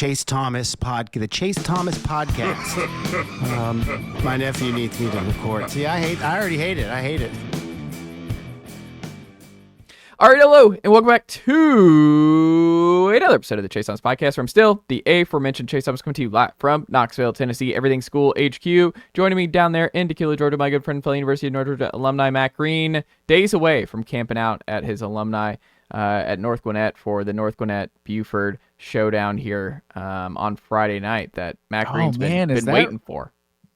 Chase Thomas podcast. My nephew needs me to record. See, I already hate it. I hate it. All right, hello, and welcome back to another episode of the Chase Thomas Podcast, where I'm still the aforementioned Chase Thomas, coming to you live from Knoxville, Tennessee, Everything School HQ. Joining me down there in Tequila, Georgia, my good friend, fellow University of North Georgia alumni, Matt Green, days away from camping out at his alumni at North Gwinnett for the North Gwinnett Buford showdown here on Friday night that Matt Green's been waiting for.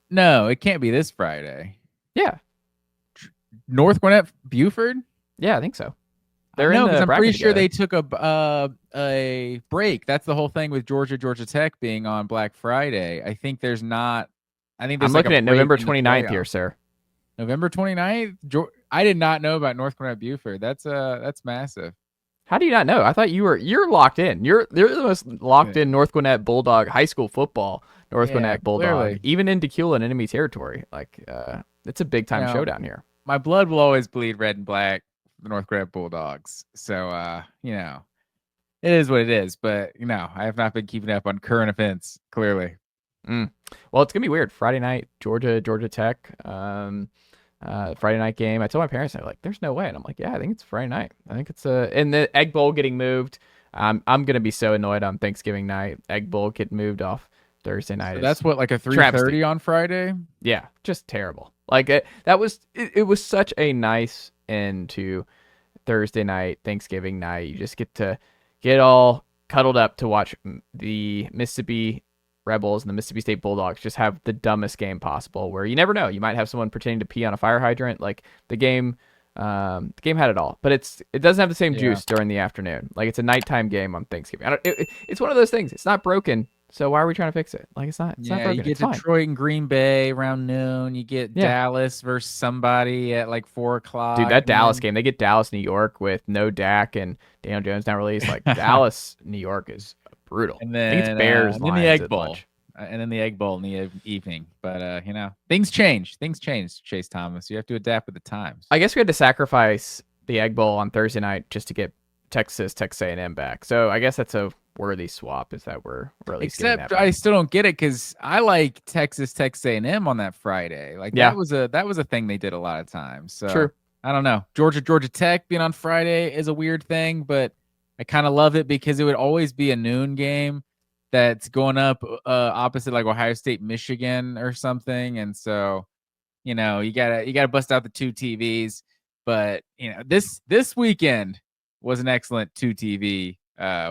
No, it can't be this Friday. Yeah. North Gwinnett Buford? Yeah, I think so. I'm pretty sure they took a break. That's the whole thing with Georgia Tech being on Black Friday. I think there's not. I'm looking at November 29th here, sir. November 29th. I did not know about North Gwinnett Buford. That's massive. How do you not know? I thought you're locked in. You're the most locked in North Gwinnett Bulldog high school football. Gwinnett Bulldog, clearly. Even in Tequila and enemy territory. It's a big time showdown here. My blood will always bleed red and black. The North Gwinnett Bulldogs. So, it is what it is. But, I have not been keeping up on current events, clearly. Well, it's going to be weird. Friday night, Georgia Tech, Friday night game. I told my parents, they're like, there's no way. And I'm like, yeah, I think it's Friday night. I think it's and the Egg Bowl getting moved. I'm going to be so annoyed on Thanksgiving night. Egg Bowl get moved off Thursday night. So that's what, like a 3:30 on Friday? Yeah, just terrible. It was such a nice end to Thursday night, Thanksgiving night. You just get all cuddled up to watch the Mississippi Rebels and the Mississippi State Bulldogs just have the dumbest game possible, where you never know. You might have someone pretending to pee on a fire hydrant. The game had it all, but it doesn't have the same juice during the afternoon. It's a nighttime game on Thanksgiving. It's one of those things. It's not broken. So why are we trying to fix it? It's not broken. You get Detroit and Green Bay around noon. You get Dallas versus somebody at 4 o'clock. Dude, that Dallas game, they get Dallas, New York with no Dak and Daniel Jones not released. Dallas, New York is brutal. And then I think it's Bears, and then the Egg Bowl. And then the Egg Bowl in the evening. But, things change. Things change, Chase Thomas. You have to adapt with the times. I guess we had to sacrifice the Egg Bowl on Thursday night just to get Texas A&M back. So I guess that's a worthy swap, is that we're really except I still don't get it, because I like Texas A&M on that Friday. That was a thing they did a lot of times. So true. I don't know. Georgia Tech being on Friday is a weird thing, but I kind of love it because it would always be a noon game that's going up opposite Ohio State, Michigan or something. And so, you gotta bust out the two TVs. But this weekend was an excellent 2 TV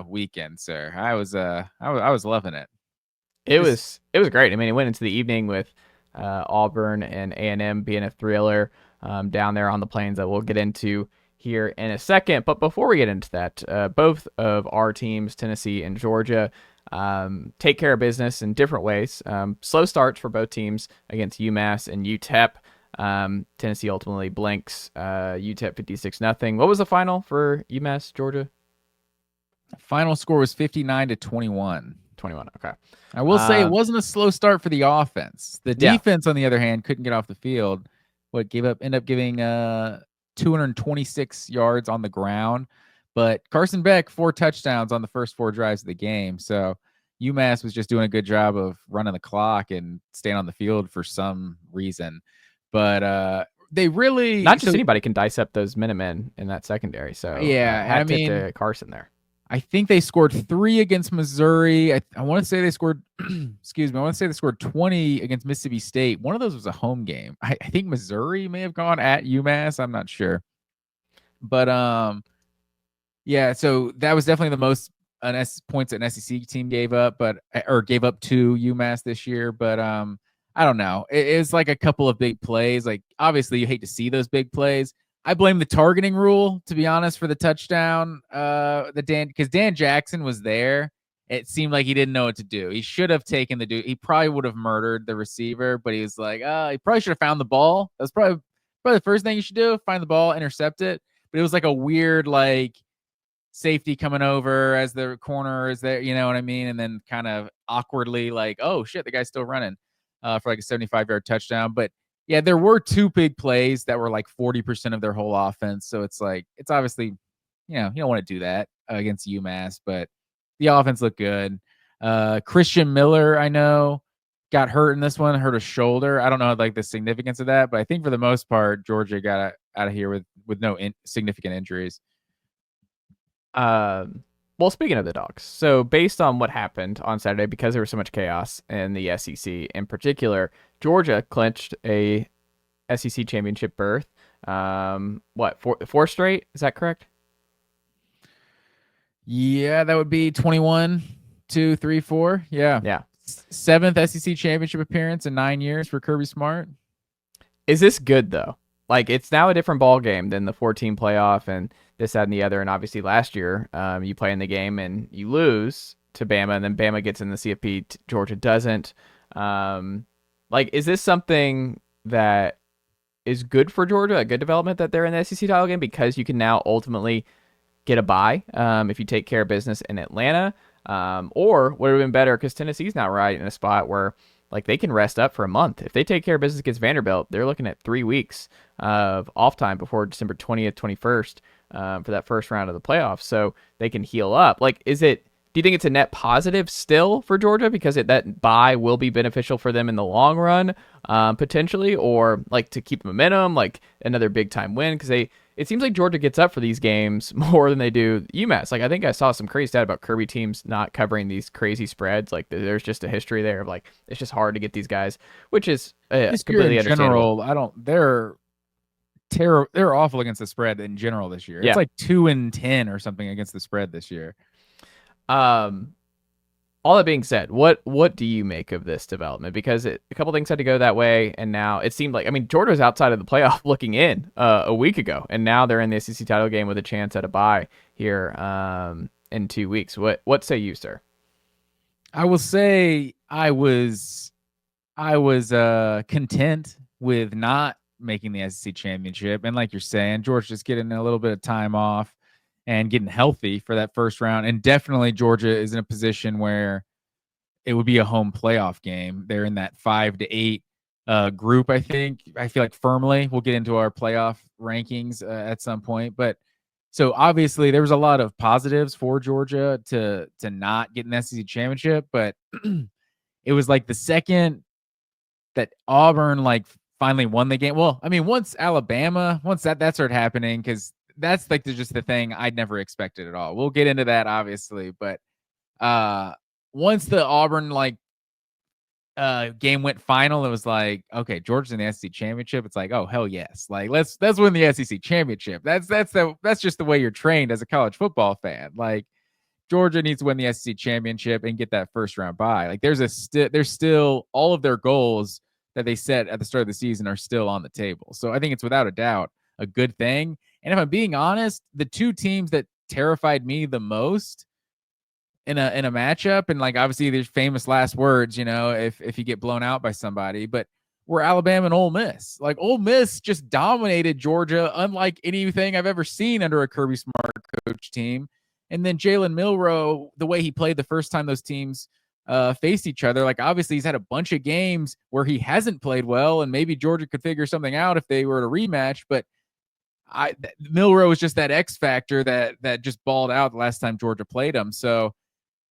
weekend, sir. I was loving it. It was great. I mean, it went into the evening with Auburn and A&M being a thriller down there on the plains that we'll get into here in a second. But before we get into that, both of our teams, Tennessee and Georgia, take care of business in different ways. Slow starts for both teams against UMass and UTEP. Tennessee ultimately blanks UTEP 56-0. What was the final for UMass, Georgia? Final score was 59-21. 21. Okay. I will say it wasn't a slow start for the offense. The defense, on the other hand, couldn't get off the field. Ended up giving 226 yards on the ground. But Carson Beck, 4 touchdowns on the first 4 drives of the game. So UMass was just doing a good job of running the clock and staying on the field for some reason. But they really not just anybody can dice up those Minutemen in that secondary. So hat tip to Carson there. I think they scored 3 against Missouri. I want to say they scored, excuse me, I want to say they scored 20 against Mississippi State. One of those was a home game. I think Missouri may have gone at UMass. I'm not sure. But, so that was definitely the most points an SEC team gave up to UMass this year. But I don't know. It's a couple of big plays. Obviously, you hate to see those big plays. I blame the targeting rule, to be honest, for the touchdown. Because Dan Jackson was there. It seemed like he didn't know what to do. He should have taken the dude. He probably would have murdered the receiver, but he was like, he probably should have found the ball. That's probably the first thing you should do: find the ball, intercept it. But it was a weird safety coming over as the corner is there, you know what I mean? And then kind of awkwardly oh shit, the guy's still running for a 75-yard touchdown. But yeah, there were 2 big plays that were 40% of their whole offense. So it's it's obviously, you don't want to do that against UMass, but the offense looked good. Christian Miller, I know, got hurt in this one, hurt a shoulder. I don't know like the significance of that, but I think for the most part, Georgia got out of here with no significant injuries. Well, speaking of the Dogs, so based on what happened on Saturday, because there was so much chaos in the SEC in particular, Georgia clinched a SEC championship berth. Four straight? Is that correct? Yeah, that would be 21, 2, 3, 4. Yeah. Yeah. 7th SEC championship appearance in 9 years for Kirby Smart. Is this good though? Like, it's now a different ball game than the 14 playoff and this, that, and the other. And obviously last year, you play in the game and you lose to Bama, and then Bama gets in the CFP, Georgia doesn't. Is this something that is good for Georgia, a good development that they're in the SEC title game, because you can now ultimately get a bye if you take care of business in Atlanta? Or would it have been better because Tennessee's now right in a spot where like they can rest up for a month. If they take care of business against Vanderbilt, they're looking at 3 weeks of off time before December 20th, 21st for that first round of the playoffs. So they can heal up. Like, do you think it's a net positive still for Georgia because that bye will be beneficial for them in the long run, potentially, or like to keep momentum, like another big time win? Because it seems like Georgia gets up for these games more than they do UMass. Like, I think I saw some crazy stat about Kirby teams not covering these crazy spreads. Like, there's just a history there of like it's just hard to get these guys, which is completely understandable. They're awful against the spread in general this year. Yeah. It's like 2-10 or something against the spread this year. All that being said, what do you make of this development? Because a couple things had to go that way, and now it seemed like, I mean, Georgia was outside of the playoff looking in a week ago, and now they're in the SEC title game with a chance at a bye here in 2 weeks. What say you, sir? I will say I was content with not making the SEC championship, and like you're saying, Georgia just getting a little bit of time off and getting healthy for that first round. And definitely Georgia is in a position where it would be a home playoff game. They're in that 5 to 8 group, I think. I feel like firmly we'll get into our playoff rankings at some point. But so obviously there was a lot of positives for Georgia to not get an SEC championship. But it was like the second that Auburn like finally won the game. Well, I mean, once that started happening, because that's like just the thing I'd never expected at all. We'll get into that obviously, but once the Auburn game went final, it was like, okay, Georgia's in the SEC championship. It's like, oh hell yes, like let's win the SEC championship. That's just the way you're trained as a college football fan. Like Georgia needs to win the SEC championship and get that first round bye. Like there's still all of their goals that they set at the start of the season are still on the table. So I think it's without a doubt a good thing. And if I'm being honest, the two teams that terrified me the most in a matchup, and like obviously there's famous last words, if you get blown out by somebody, but were Alabama and Ole Miss. Like Ole Miss just dominated Georgia, unlike anything I've ever seen under a Kirby Smart coach team. And then Jalen Milroe, the way he played the first time those teams faced each other, like obviously he's had a bunch of games where he hasn't played well, and maybe Georgia could figure something out if they were to rematch, but Milroe was just that X factor that just balled out the last time Georgia played him. So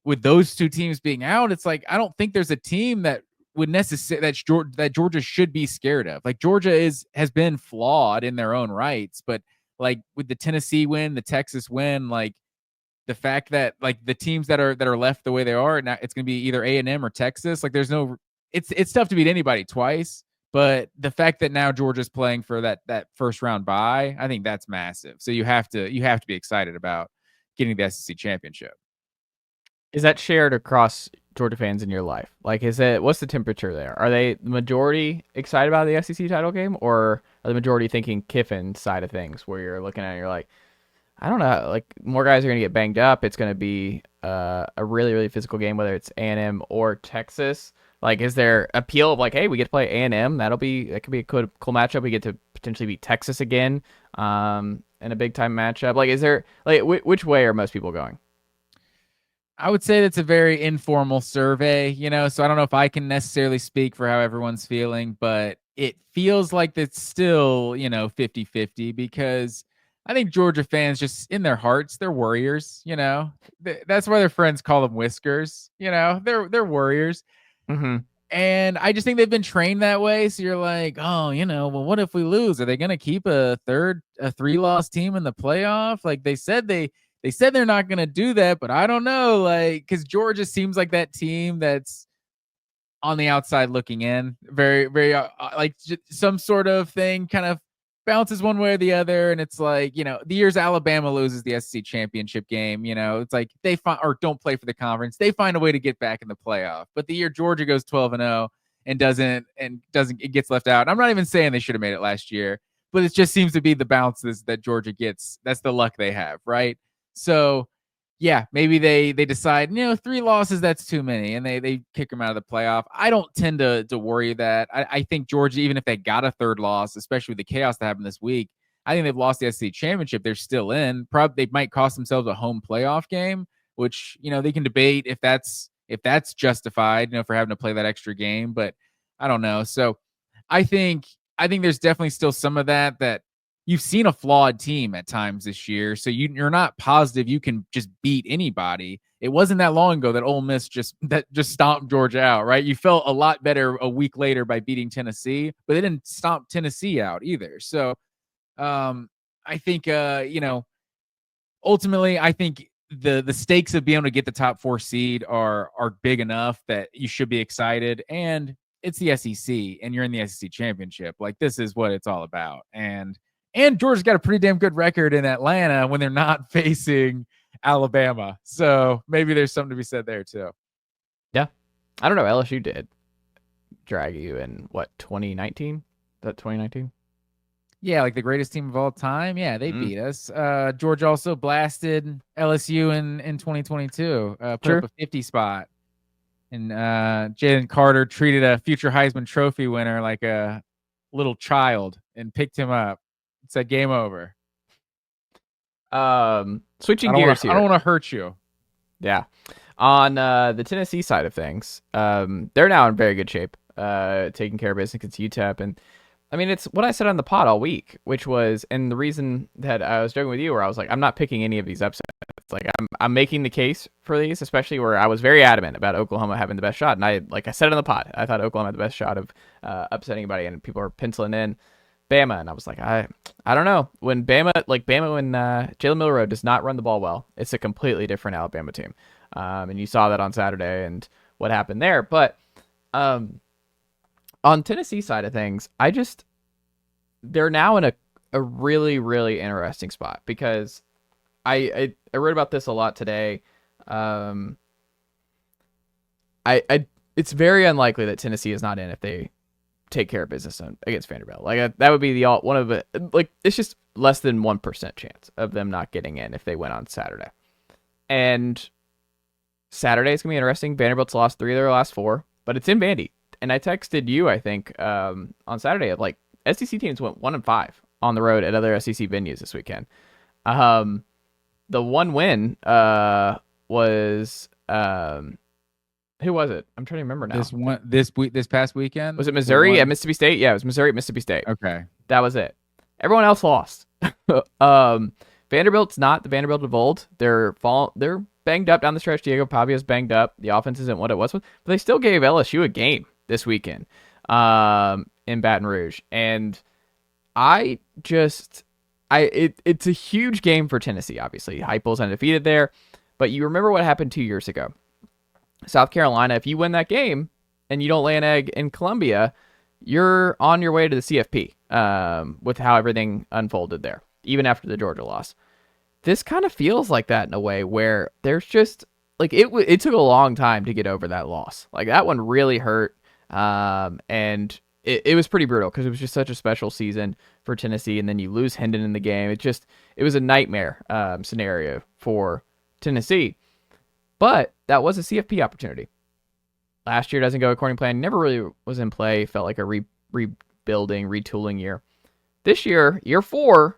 with those two teams being out, it's like I don't think there's a team that would that Georgia should be scared of. Like Georgia has been flawed in their own rights, but like with the Tennessee win, the Texas win, like the fact that like the teams that are left the way they are now, it's going to be either A&M or Texas. Like it's tough to beat anybody twice. But the fact that now Georgia's playing for that first round bye, I think that's massive. So you have to be excited about getting the SEC championship. Is that shared across Georgia fans in your life? Like, what's the temperature there? Are they the majority excited about the SEC title game, or are the majority thinking Kiffin's side of things, where you're looking at it and you're like, I don't know, like more guys are going to get banged up. It's going to be a really, really physical game, whether it's A&M or Texas. Like, is there appeal of like, hey, we get to play A&M? That could be a cool matchup. We get to potentially beat Texas again in a big time matchup. Like, is there like which way are most people going? I would say that's a very informal survey, so I don't know if I can necessarily speak for how everyone's feeling, but it feels like it's still, 50-50 because I think Georgia fans just in their hearts, they're warriors. That's why their friends call them Whiskers. They're warriors. Mm-hmm. And I just think they've been trained that way. So you're like, oh, well, what if we lose? Are they going to keep a 3-loss team in the playoff? Like they said they're not going to do that, but I don't know. Like, because Georgia seems like that team that's on the outside looking in, very, very like some sort of thing kind of bounces one way or the other. And it's like, the years Alabama loses the SEC championship game, it's like they find or don't play for the conference. They find a way to get back in the playoff. But the year Georgia goes 12-0 and doesn't, it gets left out. And I'm not even saying they should have made it last year, but it just seems to be the bounces that Georgia gets. That's the luck they have, right? So yeah, maybe they decide, 3 losses, that's too many, and they kick them out of the playoff. I don't tend to worry that. I think Georgia, even if they got a 3rd loss, especially with the chaos that happened this week, I think they've lost the SEC championship. They're still in. Probably they might cost themselves a home playoff game, which they can debate if that's justified, for having to play that extra game. But I don't know. So I think there's definitely still some of that you've seen a flawed team at times this year, so you're not positive you can just beat anybody. It wasn't that long ago that Ole Miss just stomped Georgia out, right? You felt a lot better a week later by beating Tennessee, but they didn't stomp Tennessee out either. So I think ultimately I think the stakes of being able to get the top 4 seed are big enough that you should be excited. And it's the SEC, and you're in the SEC championship. Like, this is what it's all about. And Georgia's got a pretty damn good record in Atlanta when they're not facing Alabama. So maybe there's something to be said there too. Yeah. I don't know. LSU did drag you in, 2019? Is that 2019? Yeah, like the greatest team of all time. Yeah, they beat us. Georgia also blasted LSU in 2022. Put up a 50 spot. And Jalen Carter treated a future Heisman Trophy winner like a little child and picked him up. Said game over. Switching gears here. I don't want to hurt you. Yeah. On the Tennessee side of things, they're now in very good shape, taking care of business against UTEP. And I mean, it's what I said on the pod all week, which was, and the reason that I was joking with you, where I was like, I'm not picking any of these upsets. Like, I'm making the case for these, especially where I was very adamant about Oklahoma having the best shot. And I said on the pod, I thought Oklahoma had the best shot of upsetting anybody, and people are penciling in Bama, and I was like, I don't know. When when Jalen Milroe does not run the ball well, it's a completely different Alabama team. And you saw that on Saturday and what happened there. But on Tennessee side of things, they're now in a really, really interesting spot, because I wrote about this a lot today. It's very unlikely that Tennessee is not in if they take care of business against Vanderbilt. Like, that would be one of the, like, it's just less than 1% chance of them not getting in if they win on Saturday. And Saturday is gonna be interesting. Vanderbilt's lost 3 of their last 4, but it's in Vandy. And I texted you, I think, on Saturday, like, SEC teams went 1-5 on the road at other SEC venues this weekend. The one win was who was it? I'm trying to remember now. This past weekend? Was it Missouri at Mississippi State? Yeah, it was Missouri at Mississippi State. Okay. That was it. Everyone else lost. Vanderbilt's not the Vanderbilt of old. They're banged up down the stretch. Diego Pavia's banged up. The offense isn't what it was, but they still gave LSU a game this weekend in Baton Rouge. And it's a huge game for Tennessee, obviously. Heupel's undefeated there. But you remember what happened 2 years ago. South Carolina, if you win that game and you don't lay an egg in Columbia, you're on your way to the CFP with how everything unfolded there, even after the Georgia loss. This kind of feels like that in a way, where there's just, like, it took a long time to get over that loss. Like, that one really hurt, and it was pretty brutal, because it was just such a special season for Tennessee, and then you lose Hendon in the game. It was a nightmare scenario for Tennessee. But that was a CFP opportunity. Last year doesn't go according to plan. Never really was in play. Felt like a rebuilding, retooling year. This year, year 4,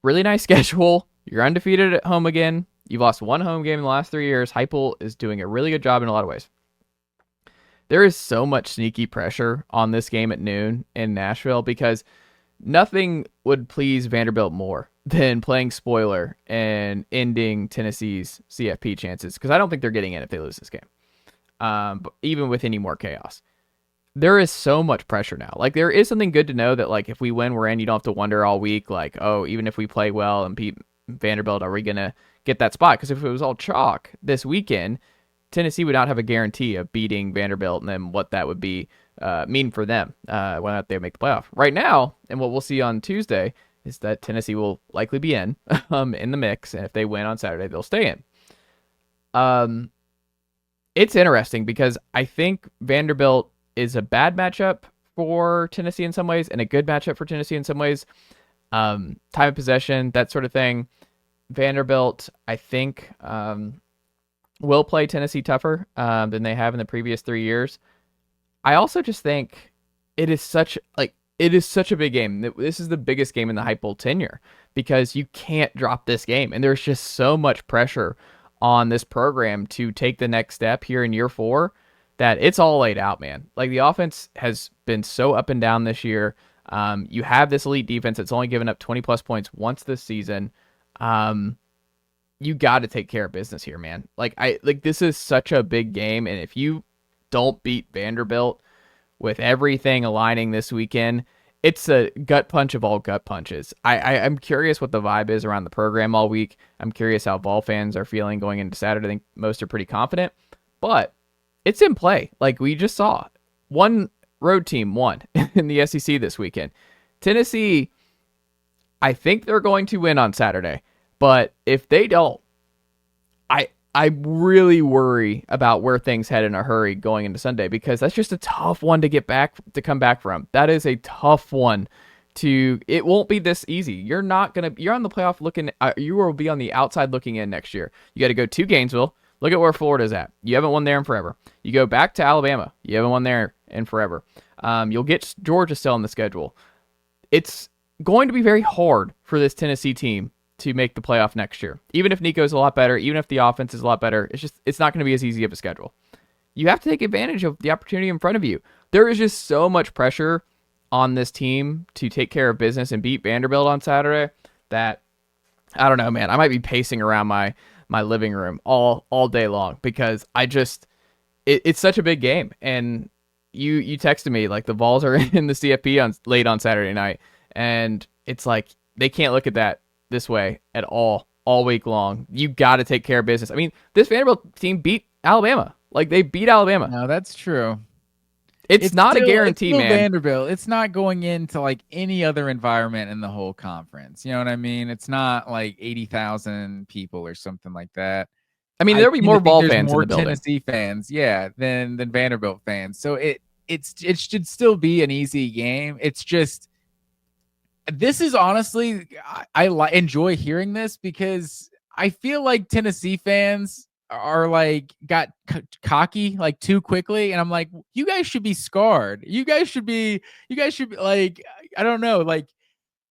really nice schedule. You're undefeated at home again. You've lost 1 home game in the last 3 years. Heupel is doing a really good job in a lot of ways. There is so much sneaky pressure on this game at noon in Nashville, because nothing would please Vanderbilt more than playing spoiler and ending Tennessee's CFP chances, because I don't think they're getting in if they lose this game. But even with any more chaos, there is so much pressure now. Like, there is something good to know that, like, if we win, we're in. You don't have to wonder all week, like, oh, even if we play well and beat Vanderbilt, are we going to get that spot? Because if it was all chalk this weekend, Tennessee would not have a guarantee of beating Vanderbilt, and then what that would be mean for them whether or not they make the playoff. Right now, and what we'll see on Tuesday, is that Tennessee will likely be in the mix, and if they win on Saturday, they'll stay in. It's interesting because I think Vanderbilt is a bad matchup for Tennessee in some ways and a good matchup for Tennessee in some ways. Time of possession, that sort of thing. Vanderbilt, I think, will play Tennessee tougher than they have in the previous 3 years. I also just think it is such a big game. This is the biggest game in the Hype Bowl tenure because you can't drop this game, and there's just so much pressure on this program to take the next step here in year 4 that it's all laid out, man. Like, the offense has been so up and down this year. You have this elite defense that's only given up 20 plus points once this season. You got to take care of business here, man. This is such a big game, and if you don't beat Vanderbilt with everything aligning this weekend, it's a gut punch of all gut punches. I'm curious what the vibe is around the program all week. I'm curious how Vol fans are feeling going into Saturday. I think most are pretty confident, but it's in play. Like we just saw, one road team won in the SEC this weekend. Tennessee, I think they're going to win on Saturday, but if they don't, I really worry about where things head in a hurry going into Sunday, because that's just a tough one to come back from. That is a tough one it won't be this easy. You're on the playoff you will be on the outside looking in next year. You got to go to Gainesville. Look at where Florida's at. You haven't won there in forever. You go back to Alabama. You haven't won there in forever. You'll get Georgia still on the schedule. It's going to be very hard for this Tennessee team to make the playoff next year. Even if Nico's a lot better, even if the offense is a lot better, it's not going to be as easy of a schedule. You have to take advantage of the opportunity in front of you. There is just so much pressure on this team to take care of business and beat Vanderbilt on Saturday that, I don't know, man. I might be pacing around my living room all day long because it's such a big game. And you texted me, like, the Vols are in the CFP late on Saturday night, and it's like they can't look at that this way at all week long. You got to take care of business. I mean, this Vanderbilt team beat Alabama. Like, they beat Alabama. No, that's true. It's not a guarantee, man. Vanderbilt. It's not going into like any other environment in the whole conference. You know what I mean? It's not like 80,000 people or something like that. I mean, there'll be more Vol fans more in the building. Tennessee fans, yeah, than Vanderbilt fans. So it should still be an easy game. It's just, this is honestly, I enjoy hearing this because I feel like Tennessee fans are like got cocky like too quickly, and I'm like, you guys should be scarred. You guys should be like, I don't know, like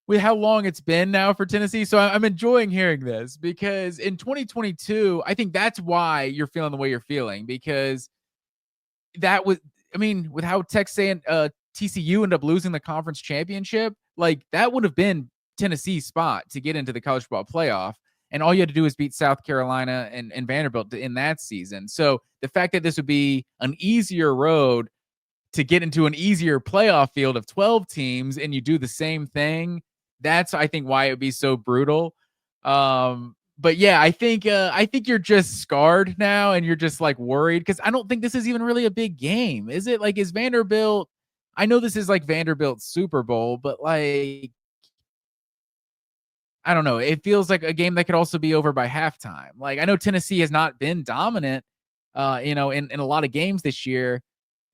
with how long it's been now for Tennessee. So I'm enjoying hearing this because in 2022, I think that's why you're feeling the way you're feeling, because that was, I mean, with how TCU ended up losing the conference championship, like that would have been Tennessee's spot to get into the college football playoff. And all you had to do is beat South Carolina and Vanderbilt in that season. So the fact that this would be an easier road to get into an easier playoff field of 12 teams and you do the same thing, that's, I think, why it would be so brutal. But yeah, I think you're just scarred now and you're just like worried because I don't think this is even really a big game. Is it? Like, is Vanderbilt, I know this is like Vanderbilt's Super Bowl, but like, I don't know. It feels like a game that could also be over by halftime. Like, I know Tennessee has not been dominant, in a lot of games this year,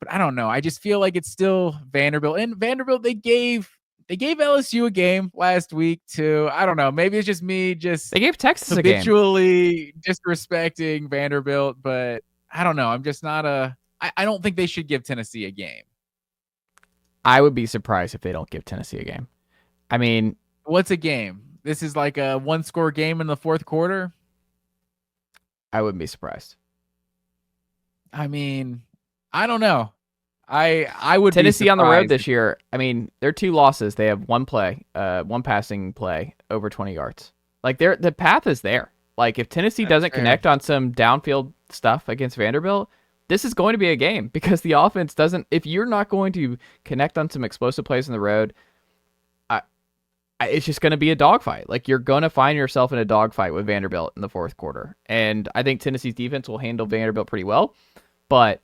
but I don't know. I just feel like it's still Vanderbilt. And Vanderbilt, they gave LSU a game last week too. I don't know. Maybe it's just me they gave Texas a game. Habitually disrespecting Vanderbilt, but I don't know. I'm just not I don't think they should give Tennessee a game. I would be surprised if they don't give Tennessee a game. I mean, what's a game? This is like a one-score game in the fourth quarter? I wouldn't be surprised. I mean, I don't know. I would Tennessee be on the road surprised this year. I mean, their 2 losses. They have one passing play over 20 yards. Like the path is there. Like if Tennessee doesn't connect on some downfield stuff against Vanderbilt, this is going to be a game because the offense doesn't. If you're not going to connect on some explosive plays on the road, it's just going to be a dogfight. Like you're going to find yourself in a dogfight with Vanderbilt in the fourth quarter. And I think Tennessee's defense will handle Vanderbilt pretty well, but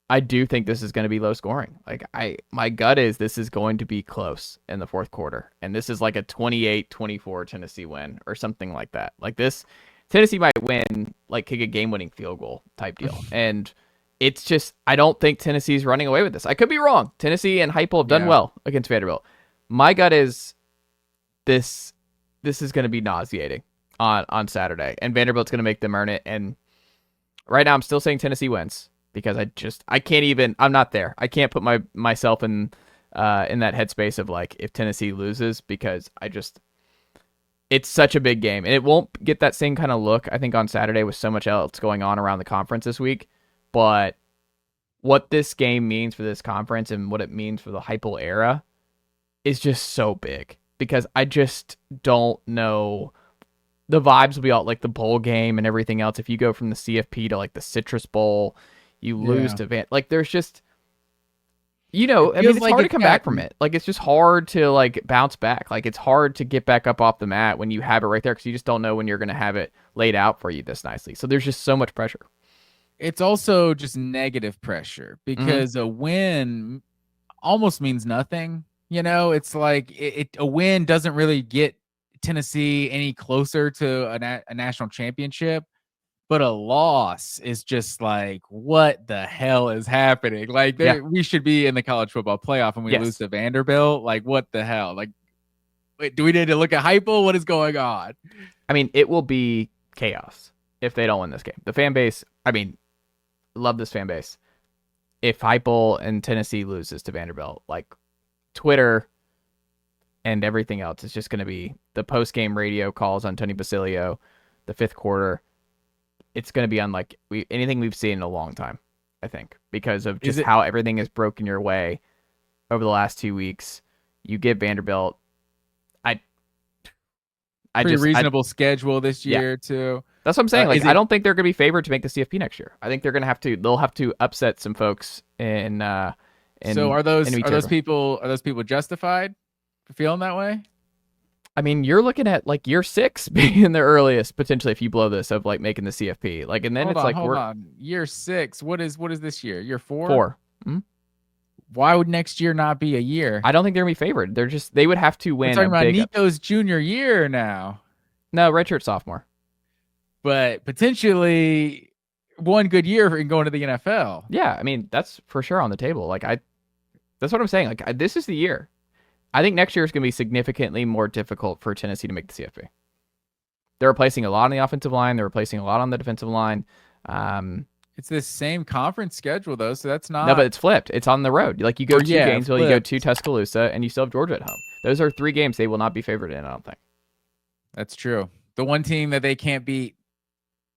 I do think this is going to be low scoring. Like my gut is this is going to be close in the fourth quarter. And this is like a 28-24 Tennessee win or something like that. Like this Tennessee might win, like kick a game-winning field goal type deal. And it's just, I don't think Tennessee's running away with this. I could be wrong. Tennessee and Heupel have done well against Vanderbilt. My gut is this is going to be nauseating on Saturday, and Vanderbilt's going to make them earn it. And right now I'm still saying Tennessee wins because I can't even, I'm not there. I can't put myself in that headspace of like if Tennessee loses because it's such a big game and it won't get that same kind of look I think on Saturday with so much else going on around the conference this week. But what this game means for this conference and what it means for the Heupel era is just so big. Because I just don't know. The vibes will be out like the bowl game and everything else. If you go from the CFP to like the Citrus Bowl, you lose to like there's just, I mean, it's hard to come back from it. Like it's just hard to like bounce back. Like it's hard to get back up off the mat when you have it right there because you just don't know when you're going to have it laid out for you this nicely. So there's just so much pressure. It's also just negative pressure because a win almost means nothing. It's like a win doesn't really get Tennessee any closer to a national championship, but a loss is just like, what the hell is happening? Like we should be in the college football playoff and we lose to Vanderbilt. Like what the hell? Like, wait, do we need to look at Heupel? What is going on? I mean, it will be chaos if they don't win this game. The fan base, I mean, love this fan base. If Heupel and Tennessee loses to Vanderbilt, like Twitter and everything else is just going to be the post-game radio calls on Tony Basilio, the fifth quarter. It's going to be unlike anything we've seen in a long time, I think, because of just how everything has broken your way over the last 2 weeks. You give Vanderbilt reasonable schedule this year too. That's what I'm saying. I don't think they're going to be favored to make the CFP next year. I think they'll have to upset some folks in so are those people justified for feeling that way? I mean, you're looking at like year 6 being the earliest potentially if you blow this of like making the CFP. Like, and then hold on. Year 6. What is this year? Year 4? 4. Mm-hmm. Why would next year not be a year? I don't think they're gonna be favored. They would have to win. We're talking about Nico's junior year now. No, redshirt sophomore. But potentially one good year in going to the NFL. Yeah, I mean that's for sure on the table. That's what I'm saying. Like this is the year. I think next year is going to be significantly more difficult for Tennessee to make the CFP. They're replacing a lot on the offensive line. They're replacing a lot on the defensive line. It's the same conference schedule though, so that's not. No, but it's flipped. It's on the road. Like you go to Gainesville, you go to Tuscaloosa, and you still have Georgia at home. Those are 3 games they will not be favored in. I don't think. That's true. The one team that they can't beat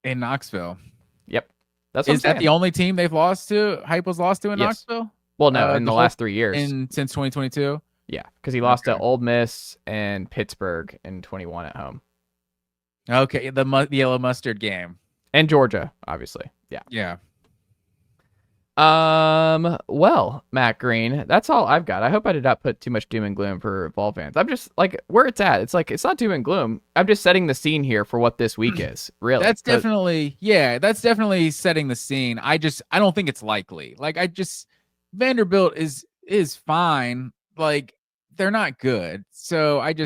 in Knoxville. Yep, that's what is that the only team they've lost to? Heupel's lost to in Knoxville? Well, no, in the last 3 years, since 2022. Yeah, because he lost to Ole Miss and Pittsburgh in 21 at home. Okay, the yellow mustard game. And Georgia, obviously. Yeah. Yeah. Well, Matt Green, that's all I've got. I hope I did not put too much doom and gloom for Vol fans. I'm just like where it's at. It's like it's not doom and gloom. I'm just setting the scene here for what this week is. Really. That's definitely setting the scene. I don't think it's likely. Vanderbilt is fine. Like they're not good. So what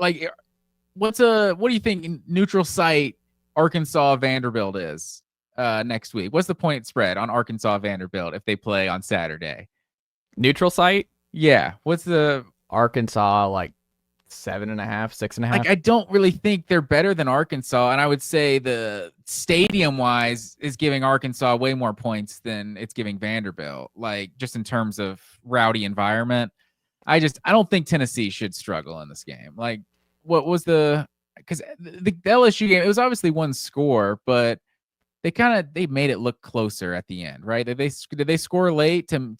do you think neutral site Arkansas Vanderbilt is next week? What's the point spread on Arkansas Vanderbilt if they play on Saturday? Neutral site? Yeah. What's the Arkansas 7.5, 6.5? I don't really think they're better than Arkansas, and I would say the stadium wise is giving Arkansas way more points than it's giving Vanderbilt. Just in terms of rowdy environment. I don't think Tennessee should struggle in this game. What was because the LSU game, it was obviously one score, but they made it look closer at the end, right? Did they score late to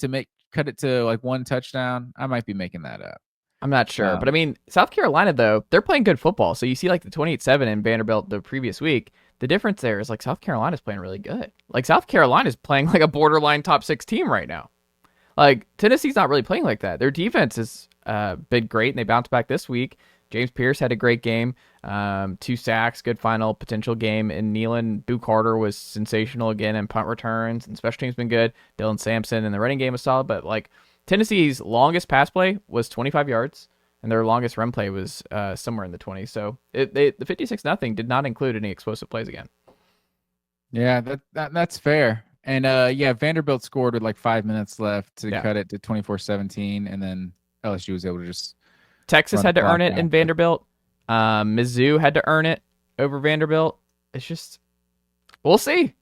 cut it to like one touchdown? I might be making that up. I'm not sure. But I mean, South Carolina, though, they're playing good football. So you see like the 28-7 in Vanderbilt the previous week. The difference there is like South Carolina's playing really good. Like South Carolina's playing like a borderline top 6 team right now. Like Tennessee's not really playing like that. Their defense has been great, and they bounced back this week. James Pierce had a great game, 2 sacks, good final potential game. And Nealon Boo Carter was sensational again in punt returns, and special teams been good. Dylan Sampson and the running game was solid, but like Tennessee's longest pass play was 25 yards, and their longest run play was somewhere in the 20s. So the 56-0 did not include any explosive plays again. Yeah, that's fair. And Vanderbilt scored with like 5 minutes left to cut it to 24-17, and then LSU was able to just. Texas had to earn it in Vanderbilt. Mizzou had to earn it over Vanderbilt. It's just, we'll see.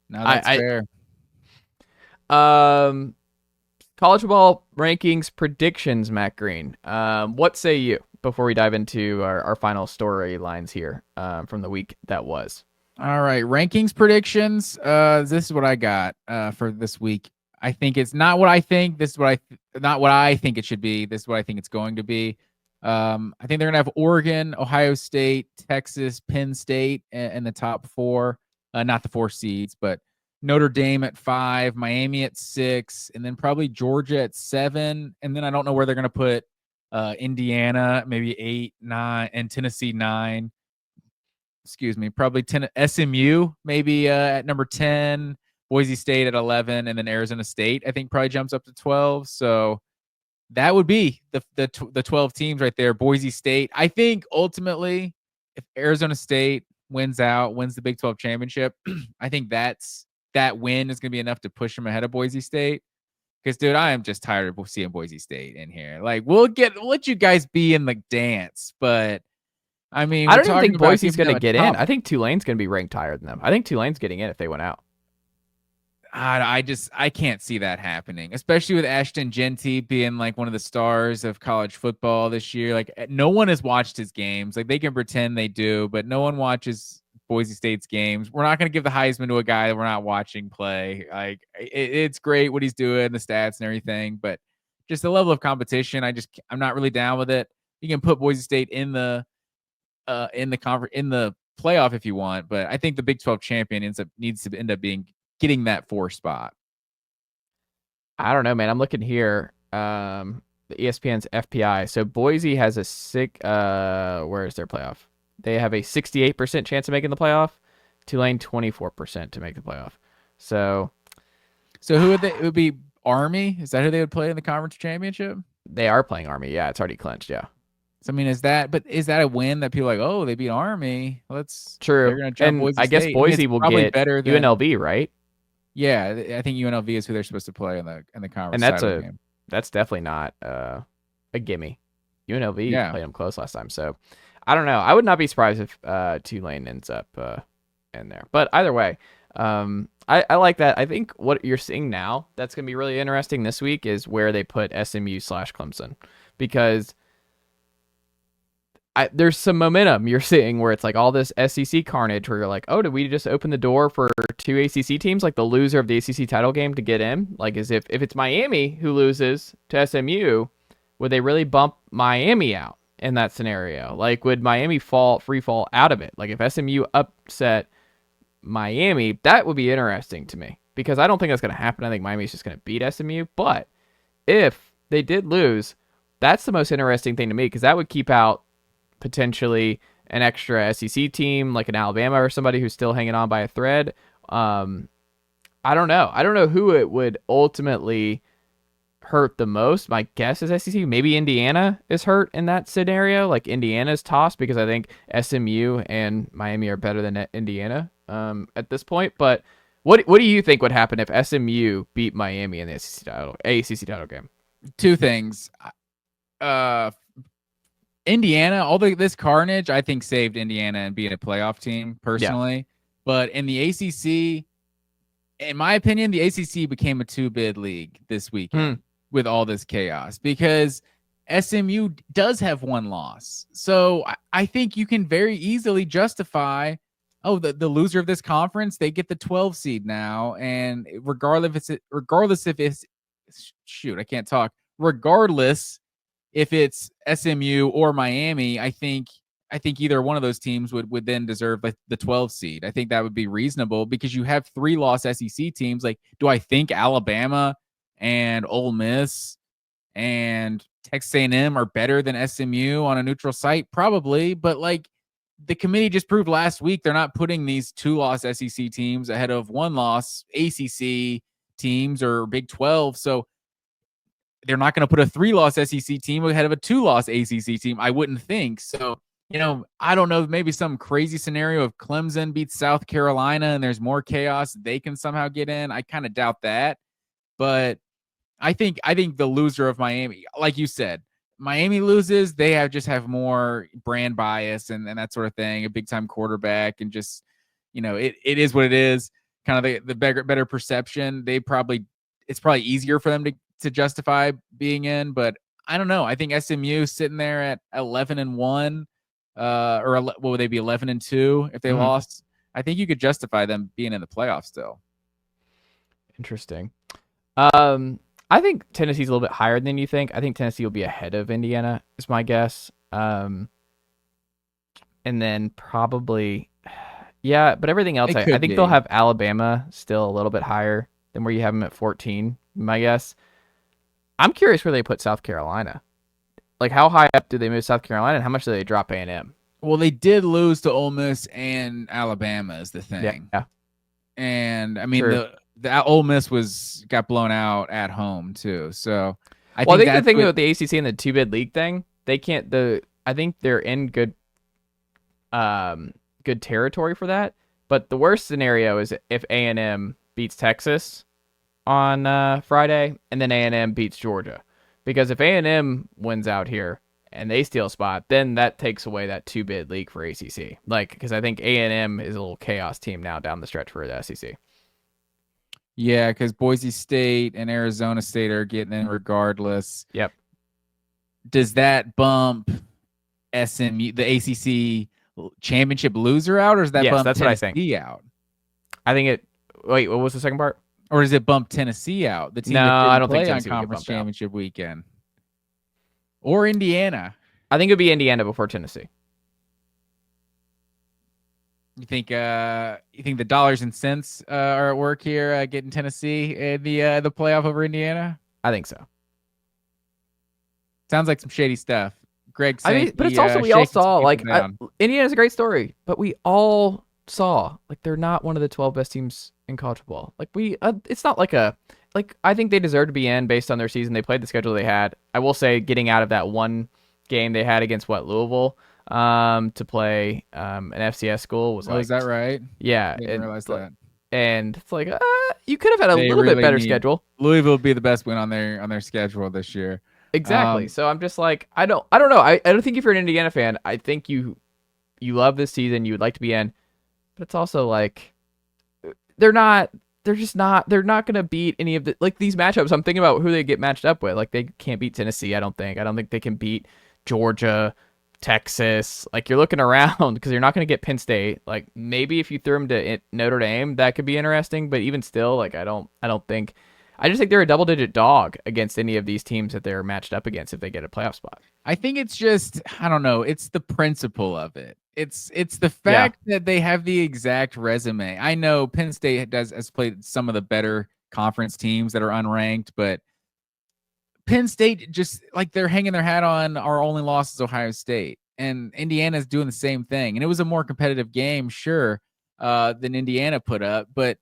No, that's fair. College football rankings predictions, Matt Green. What say you before we dive into our final storylines here from the week that was? All right, rankings predictions. This is what I got for this week. I think it's not what I think. This is what not what I think it should be. This is what I think it's going to be. I think they're gonna have Oregon, Ohio State, Texas, Penn State in the top 4. Not the 4 seeds, but Notre Dame at 5, Miami at 6, and then probably Georgia at 7. And then I don't know where they're gonna put Indiana, maybe 8, 9, and Tennessee 9. Excuse me, probably SMU maybe at number 10. Boise State at 11, and then Arizona State, I think, probably jumps up to 12. So that would be the 12 teams right there. Boise State, I think ultimately, if Arizona State wins the Big 12 championship, I think that win is going to be enough to push them ahead of Boise State. Because, dude, I am just tired of seeing Boise State in here. Like, we'll let you guys be in the dance, but I mean, I don't even think Boise's going to get in. I think Tulane's going to be ranked higher than them. I think Tulane's getting in if they went out. I can't see that happening, especially with Ashton Genty being like one of the stars of college football this year. Like, no one has watched his games. Like, they can pretend they do, but no one watches Boise State's games. We're not going to give the Heisman to a guy that we're not watching play. Like, it's great what he's doing, the stats and everything, but just the level of competition, I'm not really down with it. You can put Boise State in the playoff if you want, but I think the Big 12 champion needs to end up getting that 4 spot. I don't know, man. I'm looking here. The ESPN's FPI. So Boise has a where is their playoff? They have a 68% chance of making the playoff. Tulane 24% to make the playoff. So who would they? It would be Army. Is that who they would play in the conference championship? They are playing Army. Yeah, it's already clinched. Yeah. So, I mean, is that a win that people are like, oh, they beat Army? True. They're gonna jump and Boise I guess State. Boise will get better than UNLV, right? Yeah, I think UNLV is who they're supposed to play in the conference. And that's definitely not a gimme. UNLV played them close last time, so I don't know. I would not be surprised if Tulane ends up in there. But either way, I like that. I think what you're seeing now that's going to be really interesting this week is where they put SMU/Clemson, because there's some momentum you're seeing where it's like all this SEC carnage where you're like, oh, did we just open the door for 2 ACC teams, like the loser of the ACC title game, to get in? Like, as if it's Miami who loses to SMU, would they really bump Miami out in that scenario? Like, would Miami free fall out of it? Like, if SMU upset Miami, that would be interesting to me, because I don't think that's going to happen. I think Miami's just going to beat SMU. But if they did lose, that's the most interesting thing to me, because that would keep out potentially an extra SEC team like an Alabama or somebody who's still hanging on by a thread. I don't know. I don't know who it would ultimately hurt the most. My guess is SEC. Maybe Indiana is hurt in that scenario. Like, Indiana's tossed because I think SMU and Miami are better than Indiana at this point. But what do you think would happen if SMU beat Miami in the ACC title game? 2 things. Indiana, this carnage, I think, saved Indiana and being a playoff team personally. Yeah. But in the ACC, in my opinion, the ACC became a 2-bid league this weekend with all this chaos, because SMU does have 1 loss. So I think you can very easily justify oh, the loser of this conference, they get the 12 seed now. And regardless if it's shoot, I can't talk. Regardless if it's SMU or Miami, I think either one of those teams would then deserve like the 12 seed. I think that would be reasonable because you have 3-loss SEC teams. Like, do I think Alabama and Ole Miss and Texas A&M are better than SMU on a neutral site? Probably, but like the committee just proved last week, they're not putting these 2-loss SEC teams ahead of 1-loss ACC teams or Big 12. So they're not going to put a 3-loss SEC team ahead of a 2-loss ACC team, I wouldn't think. So, I don't know, maybe some crazy scenario if Clemson beats South Carolina and there's more chaos, they can somehow get in. I kind of doubt that. But I think the loser of Miami, like you said, Miami loses, they just have more brand bias and that sort of thing, a big-time quarterback, and just, it is what it is, kind of the better perception. It's probably easier for them to justify being in, but I don't know. I think SMU sitting there at 11-1, or what would they be, 11-2 if they lost? I think you could justify them being in the playoffs still. Interesting. I think Tennessee's a little bit higher than you think. I think Tennessee will be ahead of Indiana, is my guess. And then probably, yeah, but everything else, I think they'll have Alabama still a little bit higher than where you have them at 14, my guess. I'm curious where they put South Carolina. Like, how high up do they move South Carolina, and how much do they drop A&M? Well, they did lose to Ole Miss and Alabama is the thing. Yeah. And, I mean, the Ole Miss got blown out at home, too. So, I think the thing with the ACC and the two-bid league thing, they can't – I think they're in good territory for that. But the worst scenario is if A&M beats Texas on Friday, and then A&M beats Georgia. Because if A&M wins out here and they steal a spot, then that takes away that two-bid league for ACC. Like, because I think A&M is a little chaos team now down the stretch for the SEC. Yeah, because Boise State and Arizona State are getting in regardless. Yep. Does that bump SMU, the ACC championship loser out, or does that bump that's Tennessee what I think. Out? I think it. Wait, what was the second part? Or does it bump Tennessee out? The team I don't think Tennessee on conference championship weekend. Or Indiana. I think it would be Indiana before Tennessee. You think the dollars and cents are at work here, getting Tennessee in the playoff over Indiana? I think so. Sounds like some shady stuff. Greg, but it's also we all saw Indiana's a great story, but we all saw they're not one of the 12 best teams in college football. It's not I think they deserve to be in based on their season. They played the schedule they had. I will say, getting out of that one game they had against Louisville, to play an FCS school was is that right? Yeah, I didn't realize that. And it's you could have had a little bit better schedule. Louisville would be the best win on their schedule this year. Exactly. So I'm just I don't know. I don't think if you're an Indiana fan, I think you love this season, you would like to be in, but it's also they're not going to beat any of the these matchups. I'm thinking about who they get matched up with. They can't beat Tennessee, I don't think they can beat Georgia, Texas. You're looking around because you're not going to get Penn State. Maybe if you threw them to Notre Dame, that could be interesting, but even still, I don't think. I just think they're a double-digit dog against any of these teams that they're matched up against if they get a playoff spot. I think it's just, I don't know, it's the principle of it. It's the fact that they have the exact resume. I know Penn State has played some of the better conference teams that are unranked, but Penn State just they're hanging their hat on our only loss is Ohio State, and Indiana's doing the same thing. And it was a more competitive game, sure, than Indiana put up, but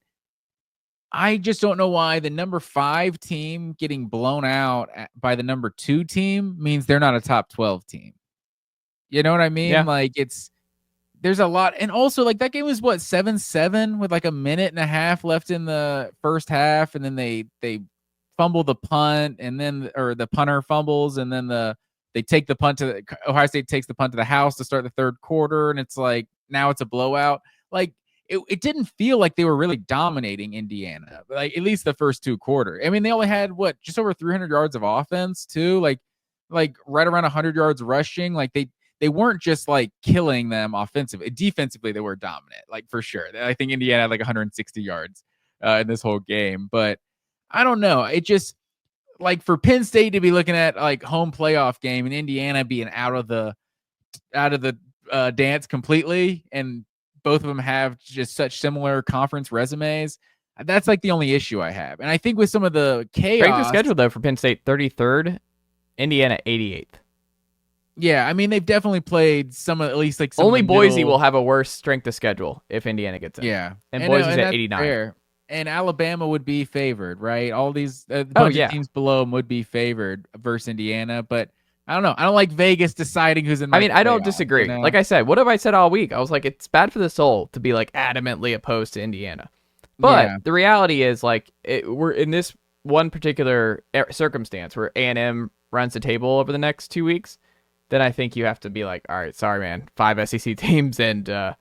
I just don't know why the number 5 team getting blown out by the number 2 team means they're not a top 12 team. You know what I mean? Yeah. There's a lot. And also that game was 7-7 with a minute and a half left in the first half. And then they fumble the punt, and then, or the punter fumbles. And then they take the punt Ohio State takes the punt to the house to start the third quarter. And it's now it's a blowout. It didn't feel like they were really dominating Indiana, at least the first 2 quarters. I mean, they only had just over 300 yards of offense too, right around 100 yards rushing. they weren't just like killing them offensively. Defensively, they were dominant, like for sure. I think Indiana had like 160 yards in this whole game. But I don't know. It just like for Penn State to be looking at like home playoff game and Indiana being out of the dance completely, and both of them have just such similar conference resumes. That's like the only issue I have. And I think with some of the chaos, Strength of schedule though for Penn State 33rd, Indiana 88th. Yeah, I mean they've definitely played some of at least like some only of the Boise middle... will have a worse strength of schedule if Indiana gets in. Yeah, and Boise's at 89. Fair. And Alabama would be favored, right? All these of teams below them would be favored versus Indiana, but I don't know. I don't like Vegas deciding who's in. I mean, I don't disagree. You know? Like I said, what have I said all week? I was like, it's bad for the soul to be like adamantly opposed to Indiana. But the reality is, like, we're in this one particular circumstance where A&M runs the table over the next 2 weeks. Then I think you have to be like, all right, sorry, man, 5 SEC teams and no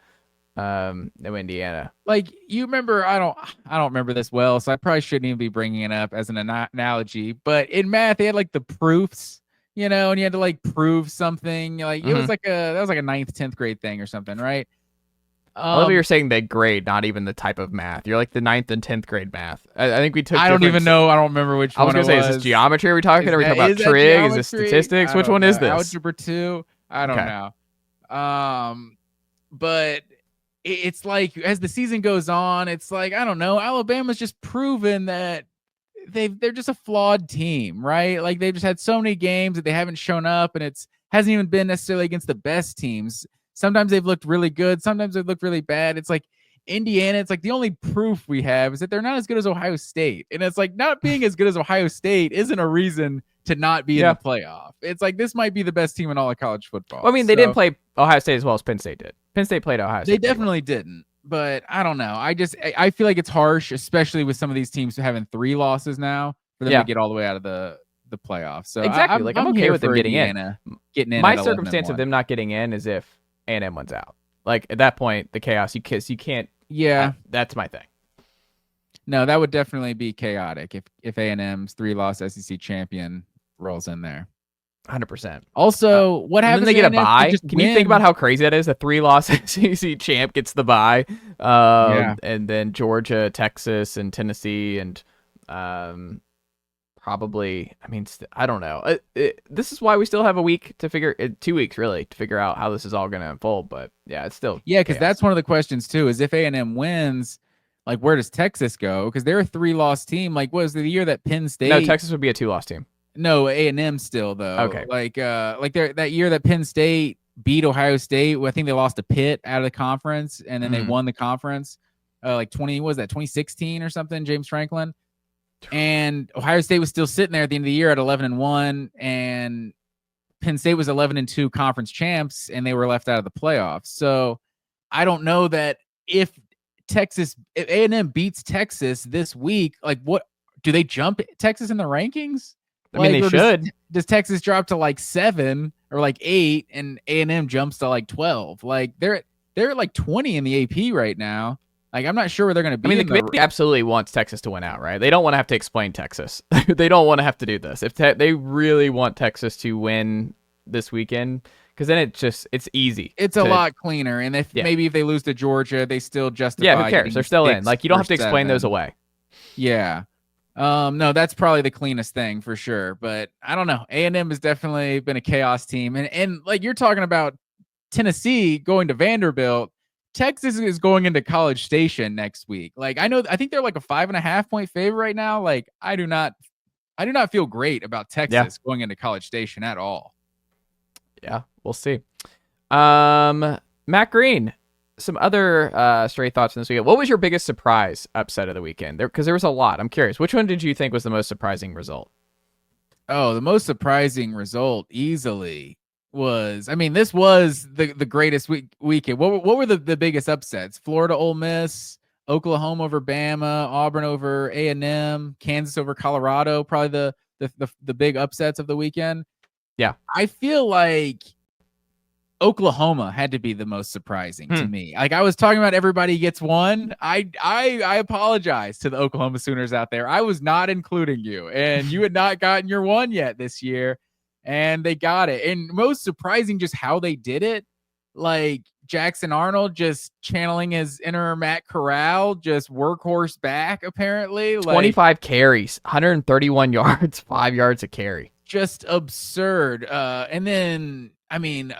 Indiana. Like, you remember, I don't remember this well, so I probably shouldn't even be bringing it up as an analogy. But in math, they had like the proofs. You know, and you had to like prove something. Like it was like that was like a 9th, 10th grade thing or something, right? I love you're saying the grade, not even the type of math. You're like the 9th and 10th grade math. I think we took. I don't even know. I don't remember which one. I was gonna say, is this geometry? Are we talking? Are we talking about trig? Is this statistics? Which one is this? Algebra 2. I don't know. But it's like as the season goes on, it's like I don't know. Alabama's just proven that they're just a flawed team, right? Like they've just had so many games that they haven't shown up, and it's hasn't even been necessarily against the best teams. Sometimes they've looked really good, sometimes they've looked really bad. It's like Indiana, it's like the only proof we have is that they're not as good as Ohio State. And it's like not being as good as Ohio State isn't a reason to not be in the playoff. It's like this might be the best team in all of college football. Well, I mean, they didn't play Ohio State as well as Penn State did. Penn State played Ohio State. They definitely didn't. But I don't know. I feel like it's harsh, especially with some of these teams having 3 losses now for them to get all the way out of the playoffs. So exactly, I'm okay with them getting Indiana, in. My circumstance of them not getting in is if A&M wins out. Like at that point, the chaos you can't. Yeah, that's my thing. No, that would definitely be chaotic if A&M's 3-loss SEC champion rolls in there. 100%. Also, what happens? Then they get a bye. Can you think about how crazy that is? A 3-loss SEC champ gets the bye, and then Georgia, Texas, and Tennessee, and probably. I mean, I don't know. This is why we still have a week to figure. 2 weeks really to figure out how this is all going to unfold. But yeah, it's still because that's one of the questions too. Is if A&M wins, like where does Texas go? Because they're a 3-loss team. Like, what was the year that Penn State? No, Texas would be a 2-loss team. No, A&M still though. Okay. Like that year that Penn State beat Ohio State. I think they lost to Pitt out of the conference, and then they won the conference. Like 2016 or something? James Franklin, and Ohio State was still sitting there at the end of the year at 11-1, and Penn State was 11-2 conference champs, and they were left out of the playoffs. So I don't know that if A&M beats Texas this week, like what do they jump Texas in the rankings? I mean, they should. Does Texas drop to like 7 or like 8, and A&M jumps to like 12? Like they're at like 20 in the AP right now. Like I'm not sure where they're going to be. I mean, the committee absolutely wants Texas to win out, right? They don't want to have to explain Texas. They don't want to have to do this. If they really want Texas to win this weekend, because then it's easy. It's a lot cleaner. And maybe if they lose to Georgia, they still justify. Yeah, who cares? They're still in. Like you don't have to explain those away. Yeah. No, that's probably the cleanest thing for sure. But I don't know. A&M has definitely been a chaos team. And like you're talking about Tennessee going to Vanderbilt, Texas is going into College Station next week. Like I think they're like a 5.5 point favorite right now. Like I do not feel great about Texas going into College Station at all. Yeah, we'll see. Matt Green, some other stray thoughts on this weekend. What was your biggest surprise upset of the weekend? Because there was a lot. I'm curious. Which one did you think was the most surprising result? Oh, the most surprising result easily was, I mean, this was the greatest weekend. What were the biggest upsets? Florida, Ole Miss, Oklahoma over Bama, Auburn over A&M, Kansas over Colorado. Probably the big upsets of the weekend. Yeah, I feel like Oklahoma had to be the most surprising to me. Like I was talking about, everybody gets one. I apologize to the Oklahoma Sooners out there. I was not including you, and you had not gotten your one yet this year. and they got it. And most surprising, just how they did it. Like Jackson Arnold just channeling his inner Matt Corral, just workhorse back, apparently. 25 carries, 131 yards, 5 yards a carry. Just absurd. And then, I mean,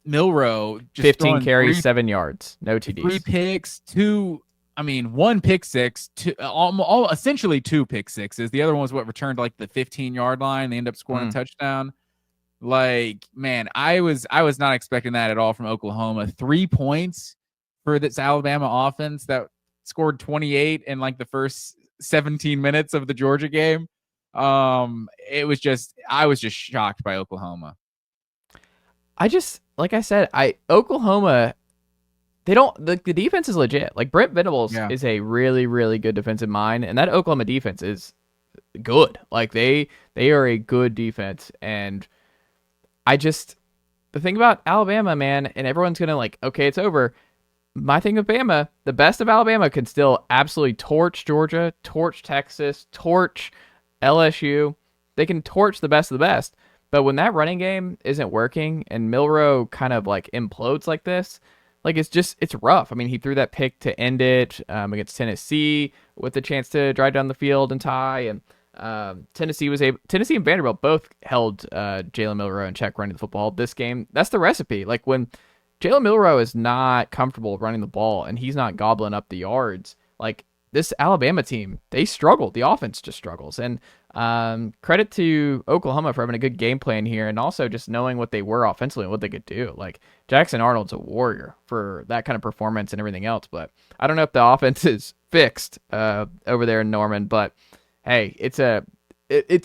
Milroe just 15 carries, 7 yards, no TDs. 3 picks, 1 pick six, essentially 2 pick sixes. The other one was what returned like the 15-yard line. They end up scoring a touchdown. Like, man, I was not expecting that at all from Oklahoma. 3 points for this Alabama offense that scored 28 in like the first 17 minutes of the Georgia game. I was just shocked by Oklahoma. Like I said, Oklahoma, the defense is legit. Like Brent Venables is a really, really good defensive mind, and that Oklahoma defense is good. Like they are a good defense, and the thing about Alabama, man, and everyone's gonna like, okay, it's over. My thing with Bama, the best of Alabama can still absolutely torch Georgia, torch Texas, torch LSU. They can torch the best of the best. But when that running game isn't working and Milroe kind of like implodes like this, like it's rough. I mean, he threw that pick to end it against Tennessee with the chance to drive down the field and tie, and Tennessee and Vanderbilt both held Jalen Milroe in check running the football. This game, that's the recipe. Like when Jalen Milroe is not comfortable running the ball and he's not gobbling up the yards, like this Alabama team, they struggle. The offense just struggles. And credit to Oklahoma for having a good game plan here and also just knowing what they were offensively and what they could do. Like Jackson Arnold's a warrior for that kind of performance and everything else. But I don't know if the offense is fixed over there in Norman, but hey, it's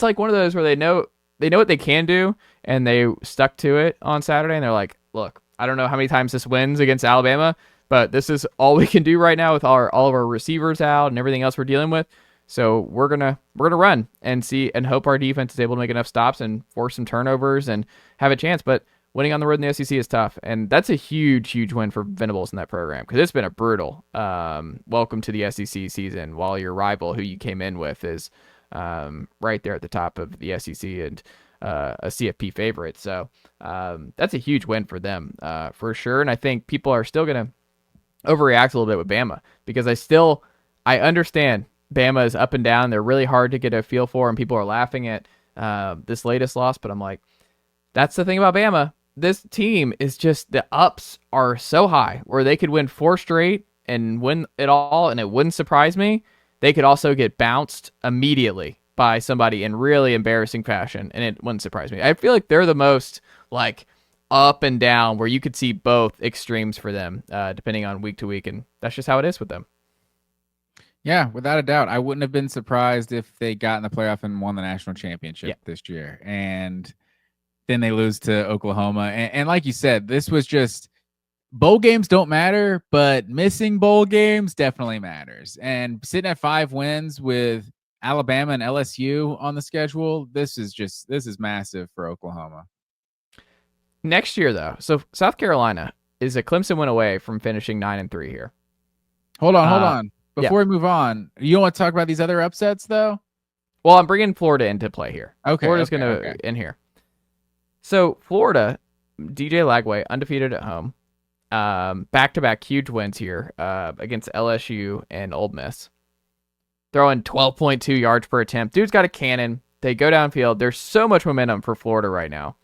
like one of those where they know what they can do, and they stuck to it on Saturday, and they're like, look, I don't know how many times this wins against Alabama, but this is all we can do right now with all of our receivers out and everything else we're dealing with. So we're gonna run and see and hope our defense is able to make enough stops and force some turnovers and have a chance. But winning on the road in the SEC is tough, and that's a huge win for Venables in that program because it's been a brutal welcome to the SEC season. While your rival, who you came in with, is right there at the top of the SEC and a CFP favorite. So that's a huge win for them for sure. And I think people are still gonna overreact a little bit with Bama because I understand Bama is up and down. They're really hard to get a feel for, and people are laughing at this latest loss. But I'm like, that's the thing about Bama. This team is just, the ups are so high where they could win 4 straight and win it all, and it wouldn't surprise me. They could also get bounced immediately by somebody in really embarrassing fashion, and it wouldn't surprise me. I feel like they're the most like up and down where you could see both extremes for them depending on week to week, and that's just how it is with them. Yeah, without a doubt. I wouldn't have been surprised if they got in the playoff and won the national championship this year. And then they lose to Oklahoma. And like you said, this was just, bowl games don't matter, but missing bowl games definitely matters. And sitting at 5 wins with Alabama and LSU on the schedule, this is massive for Oklahoma. Next year, though, so South Carolina is a Clemson win away from finishing 9-3 here. Hold on. Before we move on, you don't want to talk about these other upsets, though? Well, I'm bringing Florida into play here. Okay. Florida's going to in here. So, Florida, DJ Lagway, undefeated at home. Back-to-back huge wins here against LSU and Ole Miss. Throwing 12.2 yards per attempt. Dude's got a cannon. They go downfield. There's so much momentum for Florida right now.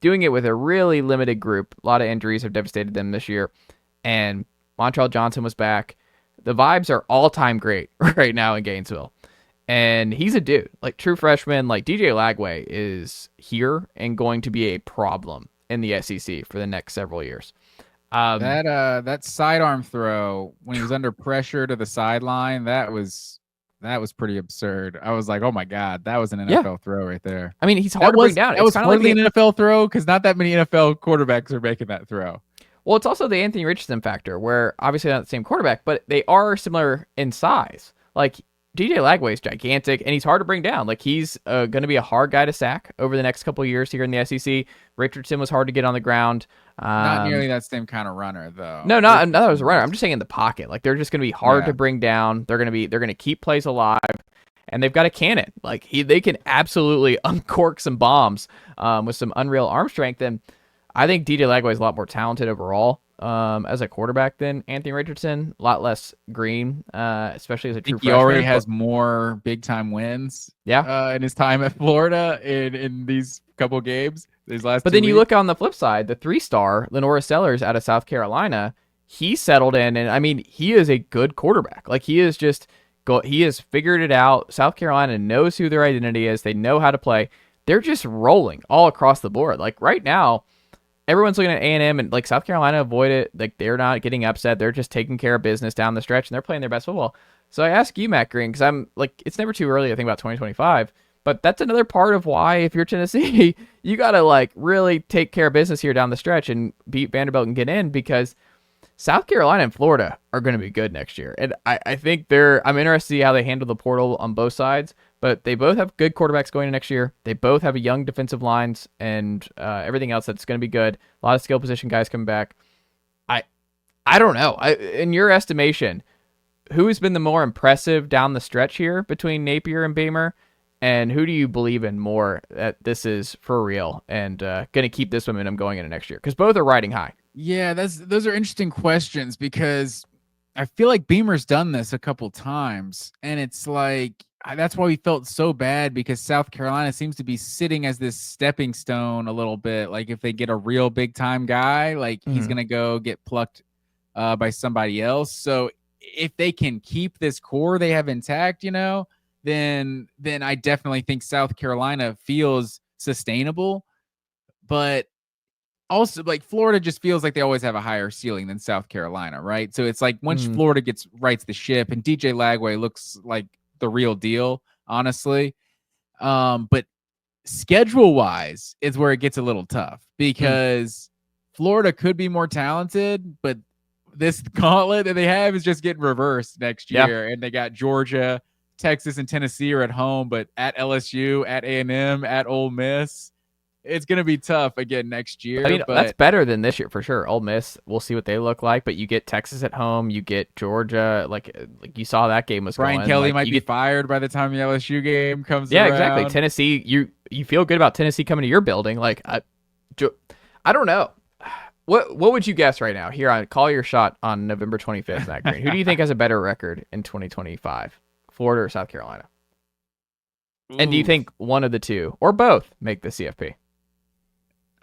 Doing it with a really limited group. A lot of injuries have devastated them this year. And Montrell Johnson was back. The vibes are all-time great right now in Gainesville. And he's a dude. Like, true freshman, like DJ Lagway is here and going to be a problem in the SEC for the next several years. That sidearm throw when he was under pressure to the sideline, that was pretty absurd. I was like, oh my God, that was an NFL throw right there. I mean, he's hard to bring down. That was hardly an NFL throw because not that many NFL quarterbacks are making that throw. Well, it's also the Anthony Richardson factor, where obviously not the same quarterback, but they are similar in size. Like, DJ Lagway is gigantic, and he's hard to bring down. Like, he's going to be a hard guy to sack over the next couple of years here in the SEC. Richardson was hard to get on the ground. Not nearly that same kind of runner, though. No, not as a runner. I'm just saying in the pocket. Like, they're just going to be hard to bring down. They're going to keep plays alive. and they've got a cannon. Like they can absolutely uncork some bombs with some unreal arm strength. And I think DJ Lagway is a lot more talented overall as a quarterback than Anthony Richardson. A lot less green, especially as a true freshman. He already has more big time wins. Yeah, in his time at Florida in these couple games. These last. But then you look on the flip side, the 3-star Lenora Sellers out of South Carolina. He settled in, and I mean, he is a good quarterback. Like he is just he has figured it out. South Carolina knows who their identity is. They know how to play. They're just rolling all across the board. Like right now, everyone's looking at A&M, and like South Carolina avoid it. Like they're not getting upset. They're just taking care of business down the stretch, and they're playing their best football. So I ask you, Matt Green, because I'm like, it's never too early to think about 2025. But that's another part of why, if you're Tennessee, you got to like really take care of business here down the stretch and beat Vanderbilt and get in, because South Carolina and Florida are going to be good next year. And I think I'm interested to see how they handle the portal on both sides, but they both have good quarterbacks going into next year. They both have a young defensive lines and everything else that's going to be good. A lot of skill position guys coming back. I don't know. In your estimation, who has been the more impressive down the stretch here between Napier and Beamer? And who do you believe in more that this is for real and going to keep this momentum going into next year? Because both are riding high. Yeah, those are interesting questions, because I feel like Beamer's done this a couple times, and it's like that's why we felt so bad, because South Carolina seems to be sitting as this stepping stone a little bit. Like if they get a real big time guy, like he's going to go get plucked by somebody else. So if they can keep this core they have intact, then I definitely think South Carolina feels sustainable. But also, like Florida just feels like they always have a higher ceiling than South Carolina, right? So it's like once Florida rights the ship, and DJ Lagway looks like the real deal, honestly. But schedule-wise is where it gets a little tough, because Florida could be more talented, but this gauntlet that they have is just getting reversed next year. And they got Georgia, Texas, and Tennessee are at home, but at LSU, at A&M, at Ole Miss, it's going to be tough again next year. I mean, but that's better than this year for sure. Ole Miss, we'll see what they look like, but you get Texas at home, you get Georgia, like you saw that game was Brian going. Kelly like, might be fired by the time the LSU game comes around. Yeah, exactly. Tennessee, you feel good about Tennessee coming to your building. Like, I don't know. What would you guess right now? Here on Call Your Shot on November 25th, Matt Green. Who do you think has a better record in 2025, Florida or South Carolina? And do you think one of the two or both make the CFP?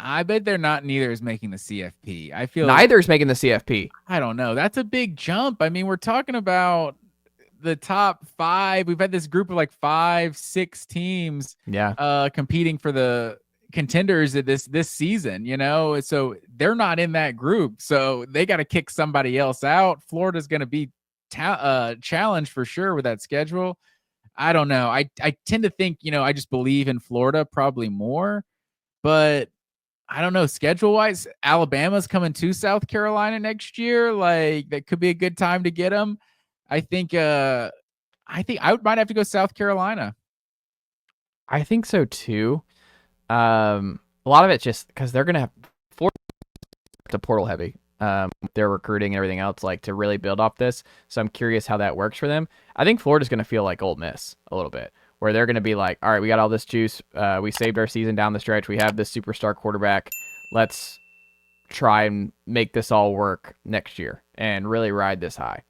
I bet neither is making the CFP. I feel neither is making the CFP. I don't know. That's a big jump. I mean, we're talking about the top 5. We've had this group of like 5-6 teams competing for the contenders at this season, so they're not in that group, so they got to kick somebody else out. Florida's going to be challenged for sure with that schedule. I don't know. I tend to think, I just believe in Florida probably more, but I don't know. Schedule wise, Alabama's coming to South Carolina next year. Like that could be a good time to get them. I think I might have to go South Carolina. I think so too. A lot of it just because they're gonna have the portal heavy. Their recruiting and everything else, like to really build off this. So I'm curious how that works for them. I think Florida's gonna feel like Ole Miss a little bit, where they're gonna be like, all right, we got all this juice. We saved our season down the stretch. We have this superstar quarterback. Let's try and make this all work next year and really ride this high.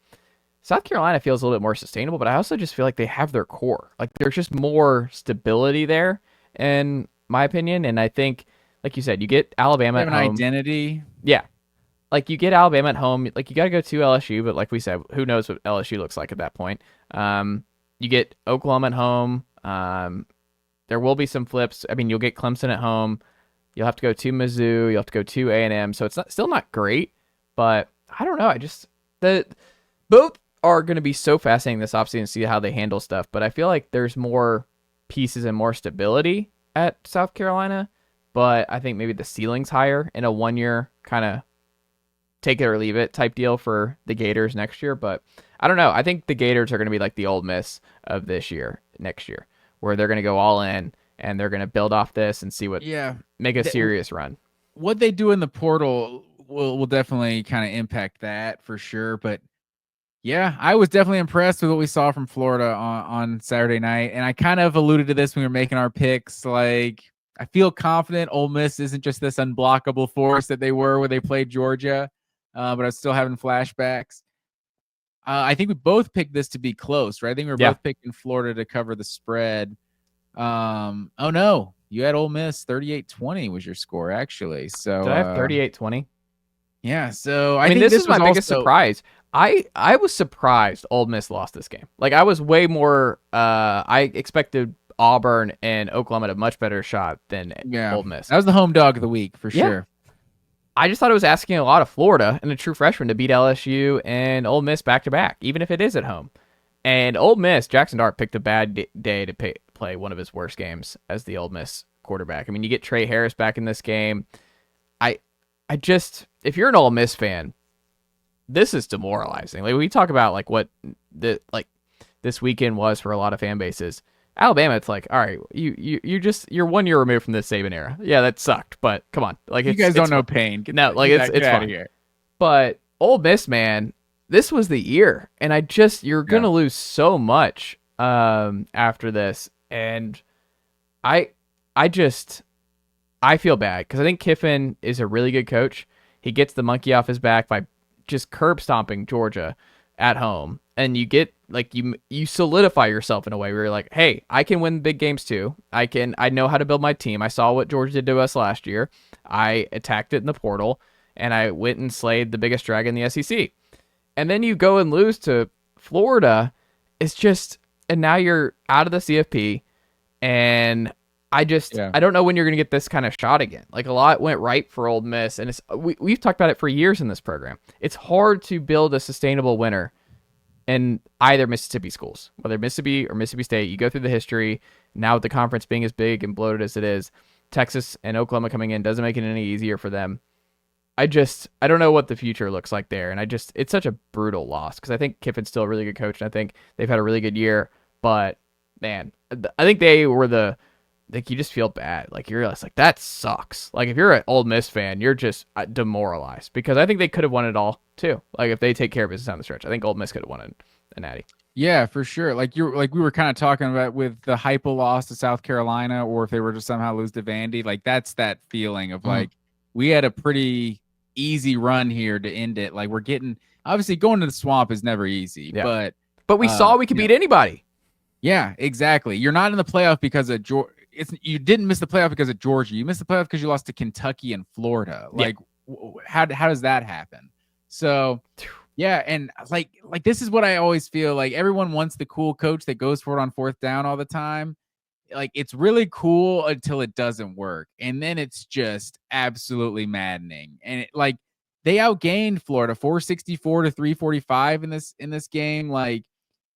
South Carolina feels a little bit more sustainable, but I also just feel like they have their core. Like there's just more stability there, in my opinion. And I think, like you said, you get Alabama at home. Identity. Yeah. Like you get Alabama at home. Like you got to go to LSU, but like we said, who knows what LSU looks like at that point. You get Oklahoma at home. There will be some flips. I mean, you'll get Clemson at home. You'll have to go to Mizzou. You'll have to go to A&M. So it's still not great, but I don't know. Both are going to be so fascinating this offseason to see how they handle stuff. But I feel like there's more pieces and more stability at South Carolina. But I think maybe the ceiling's higher in a 1-year kind of take it or leave it type deal for the Gators next year. But I don't know. I think the Gators are going to be like the Ole Miss of next year, where they're going to go all in and they're going to build off this and see make a serious run. What they do in the portal will definitely kind of impact that for sure. But Yeah, I was definitely impressed with what we saw from Florida on Saturday night. And I kind of alluded to this when we were making our picks. Like, I feel confident Ole Miss isn't just this unblockable force that they were when they played Georgia, but I was still having flashbacks. I think we both picked this to be close, right? I think we were both picking Florida to cover the spread. Oh, no. You had Ole Miss 38-20 was your score, actually. So Did I have 38-20? Yeah, so I mean, think this is my biggest also surprise. I was surprised Ole Miss lost this game. Like, I was way more. I expected Auburn and Oklahoma to have a much better shot than Ole Miss. That was the home dog of the week for sure. I just thought it was asking a lot of Florida and a true freshman to beat LSU and Ole Miss back to back, even if it is at home. And Ole Miss, Jackson Dart picked a bad day to play one of his worst games as the Ole Miss quarterback. I mean, you get Trey Harris back in this game. I just, if you're an Ole Miss fan, this is demoralizing. Like, we talk about like what this weekend was for a lot of fan bases. Alabama, it's like, all right, you're 1 year removed from the Saban era. Yeah, that sucked, but come on, like, you guys don't know pain. It's fine. Here. But Ole Miss, man, this was the year, and you're gonna lose so much after this, and I feel bad because I think Kiffin is a really good coach. He gets the monkey off his back by just curb stomping Georgia at home, and you get like you solidify yourself in a way where you're like, hey, I can win big games too. I know how to build my team. I saw what Georgia did to us last year. I attacked it in the portal, and I went and slayed the biggest dragon in the SEC. And then you go and lose to Florida. It's just, and now you're out of the CFP, and I don't know when you're going to get this kind of shot again. Like, a lot went right for Ole Miss, and we've talked about it for years in this program. It's hard to build a sustainable winner in either Mississippi schools, whether Mississippi or Mississippi State. You go through the history. Now with the conference being as big and bloated as it is, Texas and Oklahoma coming in doesn't make it any easier for them. I don't know what the future looks like there, and it's such a brutal loss because I think Kiffin's still a really good coach, and I think they've had a really good year. But man, I think they were like, you just feel bad. Like, you realize, like, that sucks. Like, if you're an Ole Miss fan, you're just demoralized because I think they could have won it all too. Like, if they take care of business down the stretch, I think Ole Miss could have won a natty. Yeah, for sure. Like we were kind of talking about with the Heupel loss to South Carolina, or if they were to somehow lose to Vandy. Like, that's that feeling of like, we had a pretty easy run here to end it. Like, we're getting, obviously going to the swamp is never easy, but we saw we could beat anybody. Yeah, exactly. You're not in the playoff because of Georgia. You didn't miss the playoff because of Georgia. You missed the playoff because you lost to Kentucky and Florida. Like, how does that happen? So, yeah, and like this is what I always feel like. Everyone wants the cool coach that goes for it on fourth down all the time. Like, it's really cool until it doesn't work, and then it's just absolutely maddening. And they outgained Florida 464 to 345 in this game. Like,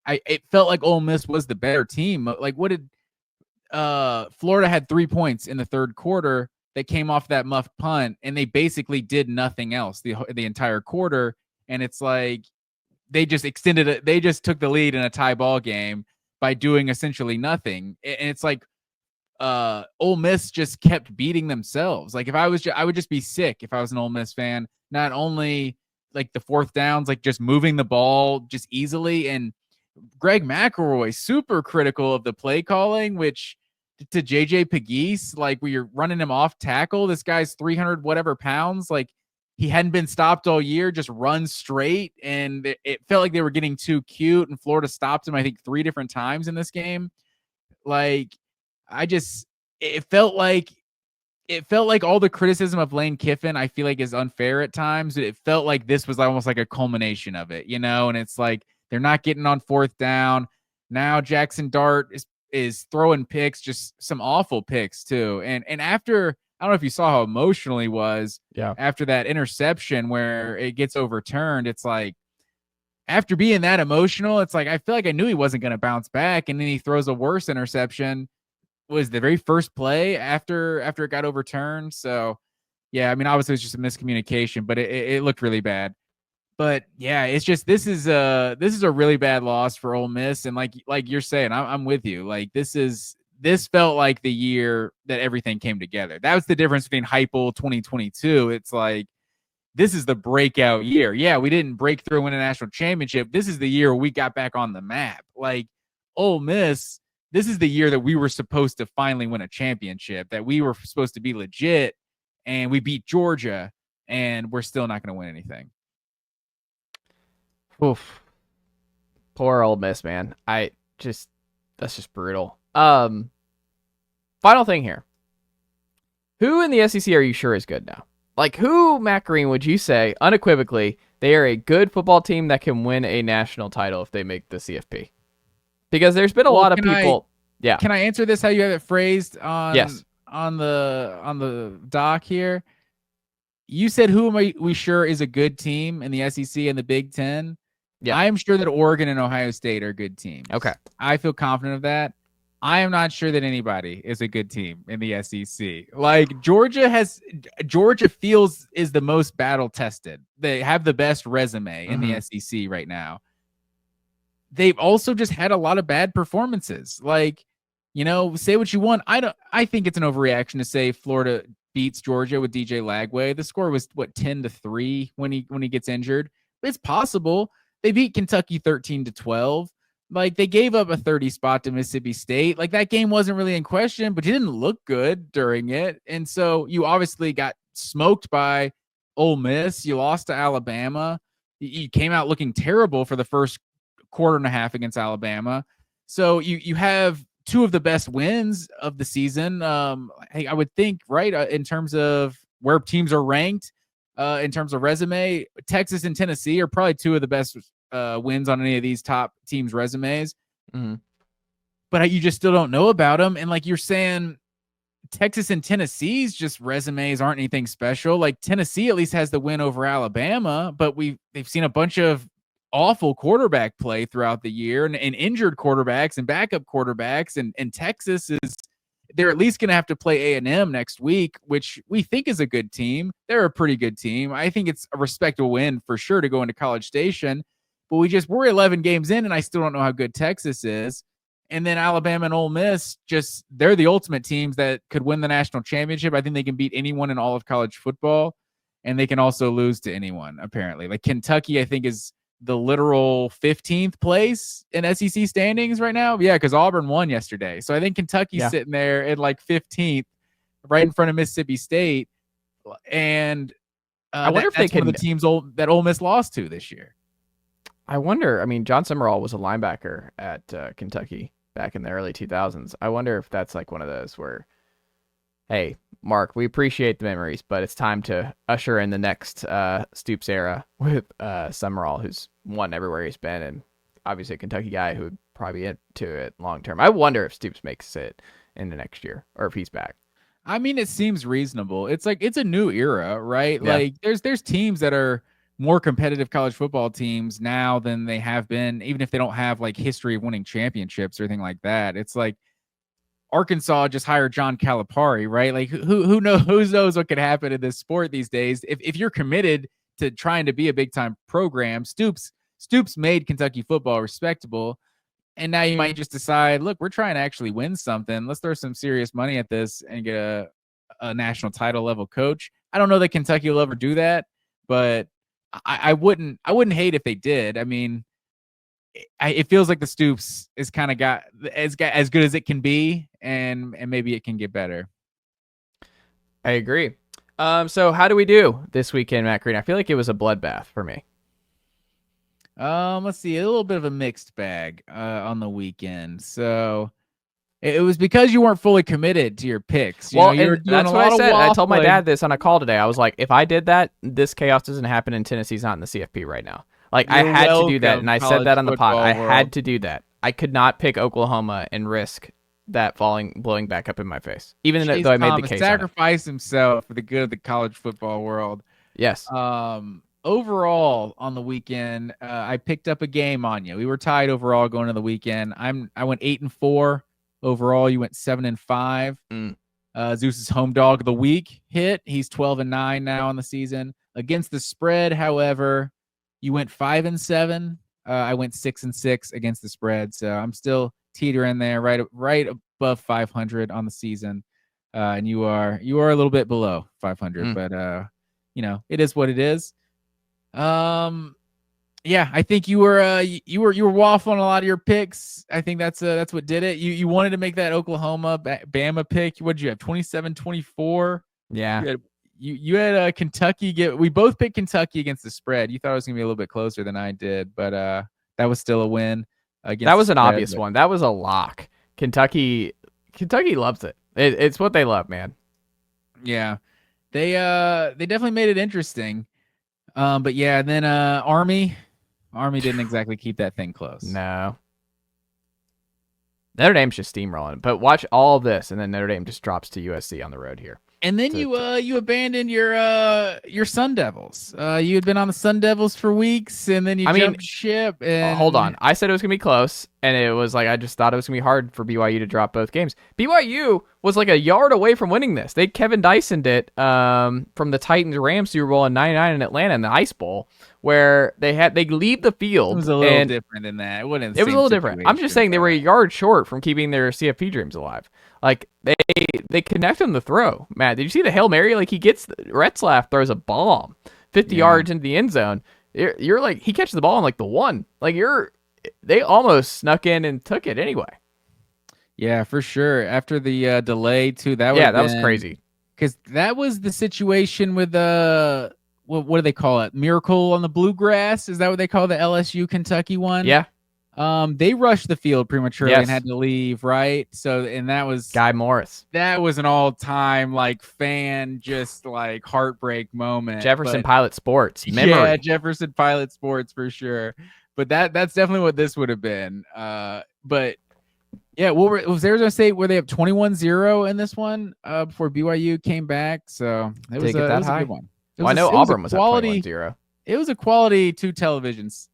it felt like Ole Miss was the better team. Like, what did Florida had 3 points in the third quarter that came off that muff punt, and they basically did nothing else the entire quarter. And it's like they just extended it. They just took the lead in a tie ball game by doing essentially nothing. And it's like Ole Miss just kept beating themselves. Like, if I was, I would just be sick if I was an Ole Miss fan. Not only like the fourth downs, like just moving the ball just easily. And Greg McElroy super critical of the play calling, which to JJ Pegues, like, where you're running him off tackle. This guy's 300 whatever pounds. Like, he hadn't been stopped all year, just run straight. And it felt like they were getting too cute, and Florida stopped him, I think, 3 different times in this game. Like, it felt like all the criticism of Lane Kiffin, I feel like, is unfair at times. It felt like this was almost like a culmination of it, and it's like, they're not getting on fourth down. Now Jackson Dart is throwing picks, just some awful picks too. And after, I don't know if you saw how emotional he was after that interception where it gets overturned. It's like, after being that emotional, it's like, I feel like I knew he wasn't going to bounce back. And then he throws a worse interception. Was the very first play after it got overturned. So yeah, I mean, obviously it's just a miscommunication, but it looked really bad. But yeah, it's just, this is a really bad loss for Ole Miss. And like you're saying, I'm with you. Like, this felt like the year that everything came together. That was the difference between Heupel 2022. It's like, this is the breakout year. Yeah, we didn't break through and win a national championship. This is the year we got back on the map. Like Ole Miss, this is the year that we were supposed to finally win a championship, that we were supposed to be legit, and we beat Georgia, and we're still not going to win anything. Oof. Poor Ole Miss, man. That's just brutal. Final thing here. Who in the SEC are you sure is good now? Like, who, Matt Green, would you say unequivocally they are a good football team that can win a national title if they make the CFP? Because there's been a lot of people. Yeah. Can I answer this how you have it phrased Yes. on the doc here? You said who am we sure is a good team in the SEC and the Big Ten? Yeah. I am sure that Oregon and Ohio State are good teams. Okay. I feel confident of that. I am not sure that anybody is a good team in the SEC. Like Georgia feels is the most battle tested. They have the best resume in the SEC right now. They've also just had a lot of bad performances. Like, say what you want. I think it's an overreaction to say Florida beats Georgia with DJ Lagway. The score was 10-3 when he gets injured. But it's possible. They beat Kentucky 13-12. Like, they gave up a 30 spot to Mississippi State. Like, that game wasn't really in question, but you didn't look good during it. And so you obviously got smoked by Ole Miss. You lost to Alabama. You came out looking terrible for the first quarter and a half against Alabama. So you have two of the best wins of the season. I would think, right, in terms of where teams are ranked, in terms of resume, Texas and Tennessee are probably two of the best wins on any of these top teams' resumes. Mm-hmm. But you just still don't know about them. And like you're saying, Texas and Tennessee's just resumes aren't anything special. Like Tennessee at least has the win over Alabama, but they've seen a bunch of awful quarterback play throughout the year and injured quarterbacks and backup quarterbacks. And Texas they're at least going to have to play A&M next week, which we think is a good team. They're a pretty good team. I think it's a respectable win for sure to go into College Station. But we're 11 games in, and I still don't know how good Texas is. And then Alabama and Ole Miss, they're the ultimate teams that could win the national championship. I think they can beat anyone in all of college football, and they can also lose to anyone, apparently. Like Kentucky, I think, is the literal 15th place in SEC standings right now. Yeah, because Auburn won yesterday. So I think Kentucky's sitting there at like 15th, right in front of Mississippi State. And I wonder if that's one of the teams that Ole Miss lost to this year. I wonder, John Summerall was a linebacker at Kentucky back in the early 2000s. I wonder if that's like one of those where, hey, Mark, we appreciate the memories, but it's time to usher in the next Stoops era with Summerall, who's won everywhere he's been, and obviously a Kentucky guy who would probably be into it long term. I wonder if Stoops makes it into next year or if he's back. I mean, it seems reasonable. It's like it's a new era, right? Yeah. Like there's teams that are more competitive college football teams now than they have been, even if they don't have like history of winning championships or anything like that. It's like Arkansas just hired John Calipari, right? Like who knows what could happen in this sport these days. If you're committed to trying to be a big time program, Stoops made Kentucky football respectable. And now you might just decide, look, we're trying to actually win something. Let's throw some serious money at this and get a national title level coach. I don't know that Kentucky will ever do that, but I wouldn't hate if they did. I mean, it feels like the Stoops is kind of got as good as it can be, and maybe it can get better. I agree. So how do we do this weekend, Matt Green? I feel like it was a bloodbath for me. Let's see, a little bit of a mixed bag on the weekend. So it was because you weren't fully committed to your picks. That's what I said. I told my dad this on a call today. I was like, if I did that, this chaos doesn't happen, and Tennessee's not in the CFP right now. Like, I had to do that, and I said that on the pod. I had to do that. I could not pick Oklahoma and risk that blowing back up in my face, even though I made the case. Sacrifice himself for the good of the college football world. Yes. Overall on the weekend, I picked up a game on you. We were tied overall going into the weekend. I went 8-4 overall. You went 7-5. Zeus's home dog of the week hit. He's 12-9 now on the season. Against the spread, however, you went 5-7. I went 6-6 against the spread. So I'm still teetering there, right above 500 on the season. And you are a little bit below 500, but it is what it is. Yeah, I think you were waffling a lot of your picks. I think that's what did it. You wanted to make that Oklahoma Bama pick. What did you have? 27-24. Yeah. You had Kentucky. We both picked Kentucky against the spread. You thought it was gonna be a little bit closer than I did, but that was still a win. That was an obvious one. That was a lock. Kentucky loves it. It's what they love, man. Yeah, they definitely made it interesting. But yeah, and then Army didn't exactly keep that thing close. No. Notre Dame's just steamrolling. But watch all of this, and then Notre Dame just drops to USC on the road here. And then you abandoned your Sun Devils. You had been on the Sun Devils for weeks, and then you jumped ship. And hold on, I said it was gonna be close, and it was like I just thought it was gonna be hard for BYU to drop both games. BYU was like a yard away from winning this. They Kevin Dysoned it from the Titans Rams Super Bowl in '99 in Atlanta in the Ice Bowl, where they leave the field. It was a little different than that. It was a little different. I'm just saying they were a yard short from keeping their CFP dreams alive. Like they connect him to throw. Matt, did you see the Hail Mary? Like Retzlaff throws a bomb 50 yards into the end zone. You're like, he catches the ball on like the 1. Like they almost snuck in and took it anyway. Yeah, for sure. After the delay too, that was crazy. Because that was the situation with what do they call it? Miracle on the Bluegrass? Is that what they call the LSU Kentucky one? Yeah. They rushed the field prematurely and had to leave, right? So, and that was Guy Morris. That was an all-time fan just heartbreak moment. Jefferson Pilot Sports memory. Yeah, Jefferson Pilot Sports for sure. But that's definitely what this would have been. But yeah, what was Arizona State? Were they up 21-0 in this one before BYU came back? So it was a good one. Well, I know Auburn was up 21-0. It was a quality 2 televisions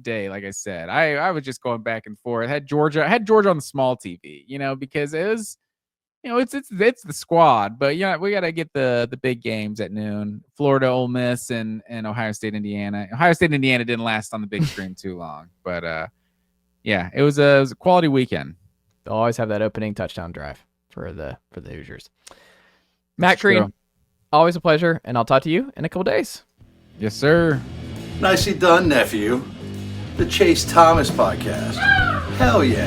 day, like I said. I was just going back and forth. I had Georgia on the small TV, because it was, it's the squad, but we got to get the big games at noon. Florida, Ole Miss, and Ohio State, Indiana. Ohio State, Indiana didn't last on the big screen too long, but yeah, it was a quality weekend. They'll always have that opening touchdown drive for the Hoosiers. Matt Green, always a pleasure, and I'll talk to you in a couple days. Yes, sir. Nicely done, nephew. The Chase Thomas Podcast. Hell yeah.